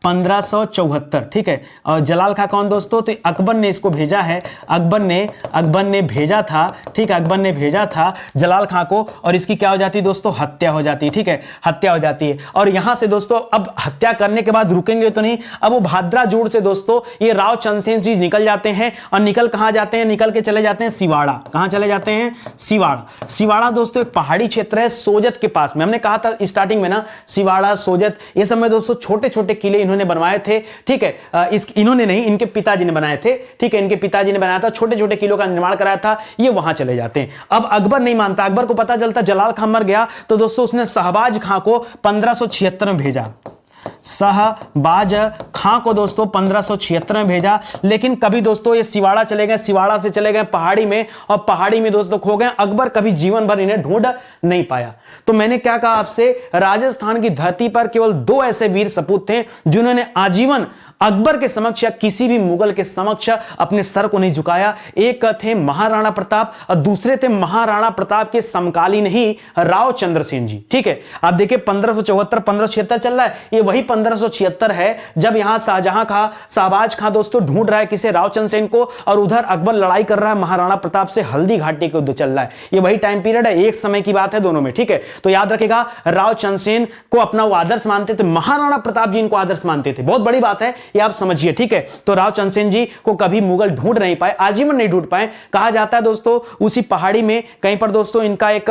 1574, ठीक है। और जलाल खां कौन दोस्तों? तो अकबर ने इसको भेजा है, अकबर ने भेजा था, ठीक है, अकबर ने भेजा था जलाल खां को, और इसकी क्या हो जाती है दोस्तों? हत्या हो जाती है, ठीक है, हत्या हो जाती है। और यहां से दोस्तों अब हत्या करने के बाद रुकेंगे तो नहीं, अब वो भाद्राजूड़ से दोस्तों ये राव चंद्रसेन जी निकल जाते हैं। और निकल कहां जाते हैं? निकल के चले जाते हैं सिवाड़ा। कहां चले जाते हैं? सिवाड़ा। सिवाड़ा दोस्तों एक पहाड़ी क्षेत्र है सोजत के पास में। हमने कहा था स्टार्टिंग में ना, सिवाड़ा, सोजत, ये सब में दोस्तों छोटे छोटे किले इन्होंने बनवाए थे, ठीक है। इन्होंने नहीं, इनके पिताजी ने बनाए थे, ठीक है, इनके पिताजी ने बनाया था, छोटे छोटे किलों का निर्माण कराया था। ये वहां चले जाते हैं। अब अकबर नहीं मानता, अकबर को पता चलता जलाल खां मर गया, तो दोस्तों उसने शहबाज खां को 1576 में भेजा। शहबाज खां को दोस्तों 1576 में भेजा। लेकिन कभी दोस्तों ये सिवाड़ा चले गए, सिवाड़ा से चले गए पहाड़ी में, और पहाड़ी में दोस्तों खो गए। अकबर कभी जीवन भर इन्हें ढूंढ नहीं पाया। तो मैंने क्या कहा आपसे, राजस्थान की धरती पर केवल 2 ऐसे वीर सपूत थे जिन्होंने आजीवन अकबर के समक्ष या किसी भी मुगल के समक्ष अपने सर को नहीं झुकाया। एक थे महाराणा प्रताप और दूसरे थे महाराणा प्रताप के समकालीन ही राव चंद्रसेन जी, ठीक है। आप देखिए 1574 1576 चल रहा है, ये वही 1576 है जब यहां शाहजहां खां, शहबाज खां दोस्तों ढूंढ रहा है किसे? राव चंद्रसेन को, और उधर अकबर लड़ाई कर रहा है महाराणा प्रताप से, हल्दी घाटी के युद्ध चल रहा है। ये वही टाइम पीरियड है, एक समय की बात है दोनों में, ठीक है। तो याद रखेगा राव चंद्रसेन को अपना वो आदर्श मानते थे, महाराणा प्रताप जी इनको आदर्श मानते थे। बहुत बड़ी बात है ये, आप समझिए, ठीक है। तो राव चंद्रसेन जी को कभी मुगल ढूंढ नहीं पाए, आजीवन नहीं ढूंढ पाए। कहा जाता है दोस्तों उसी पहाड़ी में कहीं पर दोस्तों इनका एक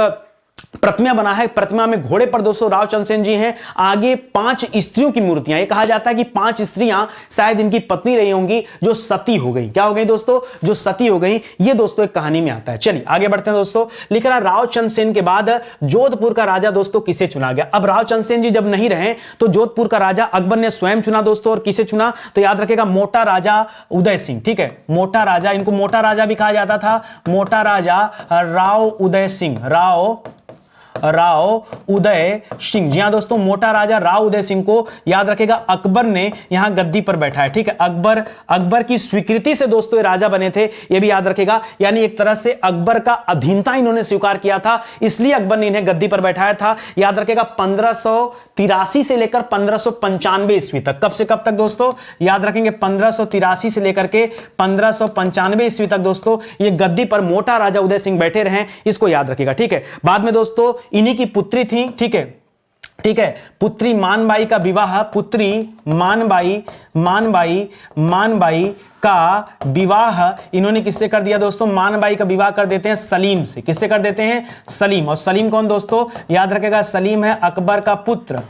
प्रतिमा बना है। प्रतिमा में घोड़े पर दोस्तों राव चंद्रसेन जी हैं, आगे 5 स्त्रियों की मूर्तियां। ये कहा जाता है कि 5 स्त्रियां शायद इनकी पत्नी रही होंगी जो सती हो गई। क्या हो गई दोस्तों? जो सती हो गई। ये दोस्तों एक कहानी में आता है। चलिए आगे बढ़ते हैं दोस्तों। लिख रहा राव चंद्रसेन के बाद जोधपुर का राजा दोस्तों किसे चुना गया? अब राव चंद्रसेन जी जब नहीं रहे तो जोधपुर का राजा अकबर ने स्वयं चुना दोस्तों। और किसे चुना? तो याद रखेगा मोटा राजा उदय सिंह। ठीक है, मोटा राजा, इनको मोटा राजा भी कहा जाता था। मोटा राजा राव उदय सिंह, राव उदय सिंह। जी हां दोस्तों, मोटा राजा राव उदय सिंह को याद रखेगा अकबर ने यहां गद्दी पर बैठा है। ठीक है, अकबर की स्वीकृति से दोस्तों ये राजा बने थे, ये भी याद रखेगा। यानी एक तरह से अकबर का अधीनता इन्होंने स्वीकार किया था, इसलिए अकबर ने इन्हें गद्दी पर बैठाया था। याद रखेगा 1583 से लेकर 1595 ईस्वी तक। कब से कब तक दोस्तों? याद रखेंगे 1583 से लेकर के 1595 ईस्वी तक दोस्तों ये गद्दी पर मोटा राजा उदय सिंह बैठे रहे, इसको याद रखेगा। ठीक है, बाद में दोस्तों इन्हीं की पुत्री थी। ठीक है, पुत्री मानबाई का विवाह, पुत्री मानबाई का विवाह इन्होंने किससे कर दिया दोस्तों? मानबाई का विवाह कर देते हैं सलीम से। किससे कर देते हैं? सलीम। और सलीम कौन दोस्तों? याद रखेगा सलीम है अकबर का पुत्र।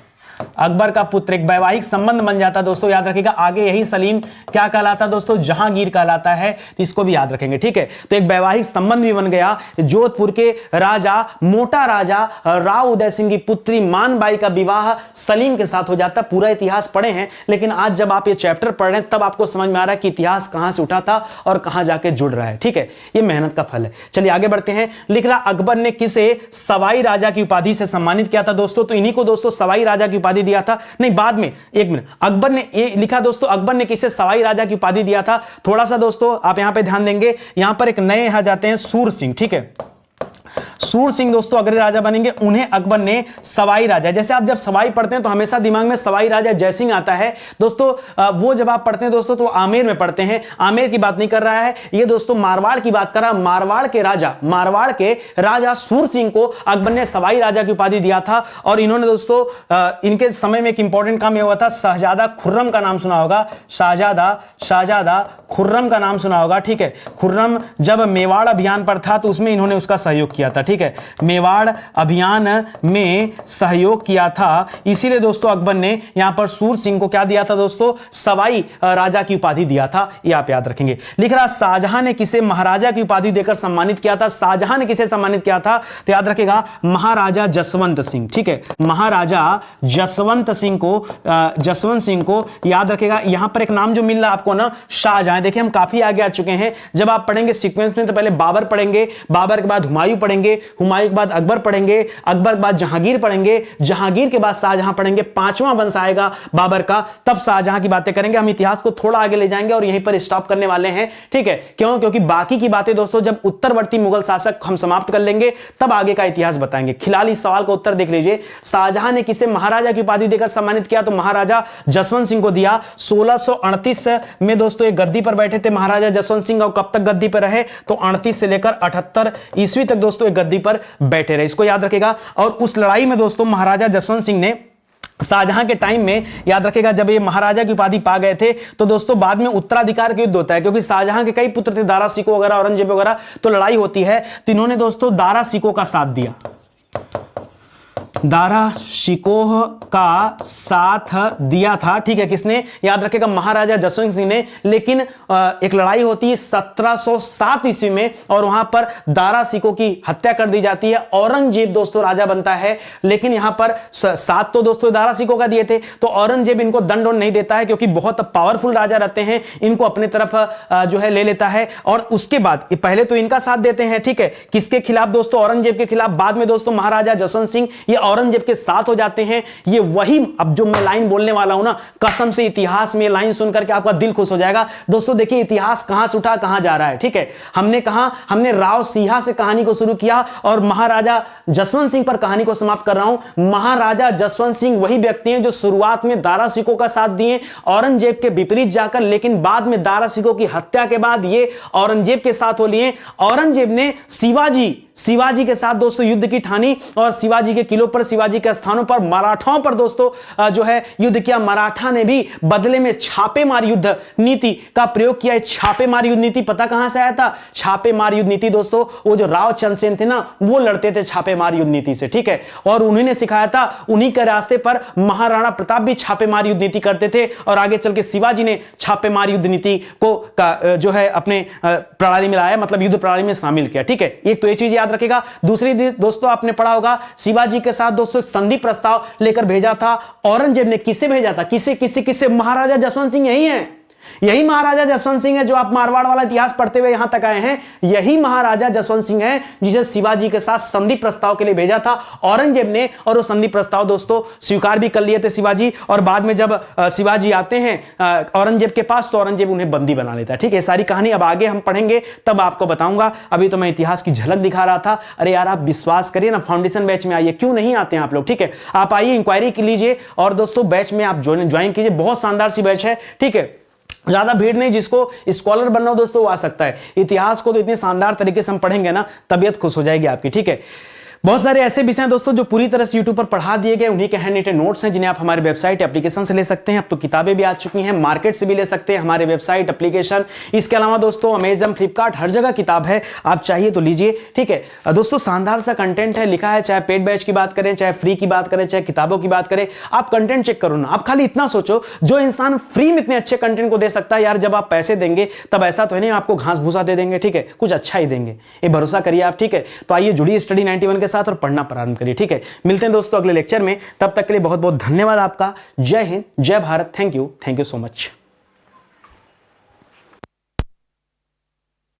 अकबर का पुत्र। एक वैवाहिक संबंध बन जाता दोस्तों, याद रखिएगा। आगे यही सलीम क्या कहलाता दोस्तों? जहांगीर कहलाता है, तो इसको भी याद रखेंगे। ठीक है, तो एक वैवाहिक संबंध भी बन गया। जोधपुर के राजा मोटा राजा राव उदय सिंह की पुत्री मानबाई का विवाह सलीम के साथ हो जाता। पूरा इतिहास पढ़े हैं, लेकिन आज जब आप ये चैप्टर पढ़ रहे हैं तब आपको समझ में आ रहा है कि इतिहास कहां से उठा था और कहां जाके जुड़ रहा है। ठीक है, ये मेहनत का फल है। चलिए आगे बढ़ते हैं। लिख रहा अकबर ने किसे सवाई राजा की उपाधि से सम्मानित किया था दोस्तों? तो इन्हीं को दोस्तों सवाई राजा की उपाधि दिया था। नहीं, बाद में, एक मिनट, अकबर ने ये लिखा दोस्तों, अकबर ने किसे सवाई राजा की उपाधि दिया था? थोड़ा सा दोस्तों आप यहां पे ध्यान देंगे, यहां पर एक नए आ जाते हैं सूर सिंह। ठीक है, सूर सिंह दोस्तों अगले राजा बनेंगे, उन्हें अकबर ने सवाई राजा। जैसे आप जब सवाई पढ़ते हैं तो हमेशा दिमाग में सवाई राजा जयसिंह आता है दोस्तों। वो जब आप पढ़ते हैं दोस्तों तो आमेर में पढ़ते हैं। आमेर की बात नहीं कर रहा है ये दोस्तों, मारवाड़ की बात कर रहा है। मारवाड़ के राजा सूर सिंह को अकबर ने सवाई राजा की उपाधि दिया था। और इन्होंने दोस्तों इनके समय में एक इंपॉर्टेंट काम यह हुआ था, शहजादा खुर्रम का नाम सुना होगा। शाहजादा खुर्रम का नाम सुना होगा। ठीक है, खुर्रम जब मेवाड़ अभियान पर था तो उसमें इन्होंने उसका सहयोग किया था। ठीक है, मेवाड़ अभियान में सहयोग किया था, इसीलिए दोस्तों अकबर ने यहां पर सूर सिंह को क्या दिया था दोस्तों? सवाई राजा की उपाधि दिया था। ये आप याद रखेंगे। लिख रहा शाहजहां ने किसे महाराजा की उपाधि देकर सम्मानित किया था? शाहजहां ने किसे सम्मानित किया था? तो याद रखेगा महाराजा जसवंत सिंह। ठीक है, महाराजा जसवंत सिंह को याद रखेगा। यहां पर एक नाम जो मिल रहा है आपको ना, शाहजहां। देखिए हम काफी आगे आ चुके हैं। जब आप पढ़ेंगे सीक्वेंस में तो पहले बाबर पढ़ेंगे, बाबर के बाद हुमायूं पढ़ेंगे, हुमायूं के बाद अकबर पढ़ेंगे, अकबर के बाद जहांगीर पढ़ेंगे, जहांगीर के बाद शाहजहां पढ़ेंगे, 5वां वंश आएगा बाबर का, तब शाहजहां की बातें करेंगे। हम इतिहास को थोड़ा आगे ले जाएंगे और यहीं पर स्टॉप करने वाले हैं। ठीक है, क्यों? क्योंकि बाकी की बातें दोस्तों जब उत्तरवर्ती मुगल शासक हम समाप्त कर लेंगे तब आगे का इतिहास बताएंगे। फिलहाल इस सवाल का उत्तर देख लीजिए। शाहजहां ने किसे महाराजा की उपाधि देकर सम्मानित किया? तो महाराजा जसवंत सिंह को दिया। 1638 में दोस्तों ये गद्दी पर बैठे थे महाराजा जसवंत सिंह। और कब तक गद्दी पर रहे? तो 38 से लेकर 78 ईस्वी तक दोस्तों ये गद्दी पर बैठे रहे, इसको याद रखेगा। और उस लड़ाई में दोस्तों महाराजा जसवंत सिंह ने शाहजहां के टाइम में, याद रखेगा, जब ये महाराजा की उपाधि पा गए थे तो दोस्तों बाद में उत्तराधिकार का युद्ध होता है, क्योंकि शाहजहां के कई पुत्र थे, दारा शिकोह वगैरह, औरंगजेब वगैरह, तो लड़ाई होती है। तो इन्होंने दोस्तों दारा शिकोह का साथ दिया। दारा शिकोह का साथ दिया था। ठीक है, किसने? याद रखेगा महाराजा जसवंत सिंह ने। लेकिन एक लड़ाई होती है 1707 ईस्वी में और वहां पर दारा शिकोह की हत्या कर दी जाती है। औरंगजेब दोस्तों राजा बनता है, लेकिन यहां पर साथ तो दोस्तों दारा शिकोह का दिए थे, तो औरंगजेब इनको दंड नहीं देता है, क्योंकि बहुत पावरफुल राजा रहते हैं, इनको अपने तरफ जो है ले लेता है। और उसके बाद पहले तो इनका साथ देते हैं। ठीक है, किसके खिलाफ दोस्तों? औरंगजेब के खिलाफ। बाद में दोस्तों महाराजा जसवंत सिंह ये औरंगजेब के साथ हो जाते हैं। ये वही, अब जो मैं लाइन बोलने वाला हूं ना, कसम से इतिहास में लाइन सुनकर के आपका दिल खुश हो जाएगा। दोस्तों देखिए इतिहास कहां से उठा कहां जा रहा है। ठीक है, हमने राव सिंहा से कहानी को शुरू किया और महाराजा जसवंत सिंह पर कहानी को समाप्त कर रहा हूं। महाराजा जसवंत सिंह वही व्यक्ति हैं जो शुरुआत में दारा शिकोह का साथ दिए औरंगजेब के विपरीत जाकर, लेकिन बाद में दारा शिकोह की हत्या के बाद ये औरंगजेब के साथ हो लिए। औरंगजेब ने शिवाजी के साथ दोस्तों युद्ध की ठानी और शिवाजी के किलों ऊपर, शिवाजी के स्थानों पर, मराठाओं पर दोस्तों जो है युद्ध किया। मराठा ने भी बदले में छापेमार युद्ध नीति का प्रयोग किया। छापेमार युद्ध नीति पता कहां से आया था? छापेमार युद्ध नीति दोस्तों वो जो राव चंद्रसेन थे ना, वो लड़ते थे छापेमार युद्ध नीति से, ठीक है। और उन्होंने सिखाया था, उन्हीं के रास्ते पर महाराणा प्रताप भी छापेमार युद्ध नीति करते थे और आगे चल के शिवाजी ने छापेमार युद्ध नीति को जो है अपने प्रणाली में लाया, मतलब युद्ध प्रणाली में शामिल किया, ठीक है। एक तो ये चीज याद रखेगा। दूसरी दोस्तों आपने पढ़ा होगा, शिवाजी के साथ दोस्तों संधि प्रस्ताव लेकर भेजा था औरंगजेब ने। किसे भेजा था? किसे? महाराजा जसवंत सिंह यही है, यही महाराजा जसवंत सिंह है जो आप मारवाड़ वाला इतिहास पढ़ते हुए यहां तक आए हैं। यही महाराजा जसवंत सिंह है जिसे शिवाजी के साथ संधि प्रस्ताव के लिए भेजा था औरंगजेब ने, और वो संधि प्रस्ताव दोस्तों स्वीकार भी कर लिए थे शिवाजी। और बाद में जब शिवाजी आते हैं औरंगजेब के पास, तो औरंगजेब उन्हें बंदी बना लेता है, ठीक है। सारी कहानी अब आगे हम पढ़ेंगे तब आपको बताऊंगा। अभी तो मैं इतिहास की झलक दिखा रहा था। अरे यार आप विश्वास करिए ना, फाउंडेशन बैच में आइए। क्यों नहीं आते हैं आप लोग? ठीक है, आप आइए, इंक्वायरी कीजिए और दोस्तों बैच में आप ज्वाइन कीजिए। बहुत शानदार सी बैच है, ठीक है। ज्यादा भीड़ नहीं, जिसको स्कॉलर बनना हो दोस्तों वो आ सकता है। इतिहास को तो इतने शानदार तरीके से हम पढ़ेंगे ना, तबीयत खुश हो जाएगी आपकी, ठीक है। बहुत सारे ऐसे विषय हैं दोस्तों जो पूरी तरह से यूट्यूब पर पढ़ा दिए गए, उन्हीं के हैंड रिटन नोट्स हैं जिन्हें आप हमारे वेबसाइट एप्लीकेशन से ले सकते हैं। अब तो किताबें भी आ चुकी हैं, मार्केट से भी ले सकते हैं, हमारे वेबसाइट एप्लीकेशन। इसके अलावा दोस्तों अमेजन, फ्लिपकार्ट, हर जगह किताब है, आप चाहिए तो लीजिए, ठीक है। दोस्तों शानदार सा कंटेंट है, लिखा है, चाहे पेड बैच की बात करें, चाहे फ्री की बात करें, चाहे किताबों की बात करें, आप कंटेंट चेक करो ना। आप खाली इतना सोचो, जो इंसान फ्री में इतने अच्छे कंटेंट को दे सकता है यार, जब आप पैसे देंगे तब ऐसा तो है नहीं आपको घास भूसा दे देंगे, ठीक है, कुछ अच्छा ही देंगे, ये भरोसा करिए आप, ठीक है। तो आइए जुड़िए स्टडी 91 के साथ और पढ़ना प्रारंभ करिए, ठीक है। मिलते हैं दोस्तों अगले लेक्चर में, तब तक के लिए बहुत बहुत धन्यवाद आपका। जय हिंद, जय Bharat, thank you so much.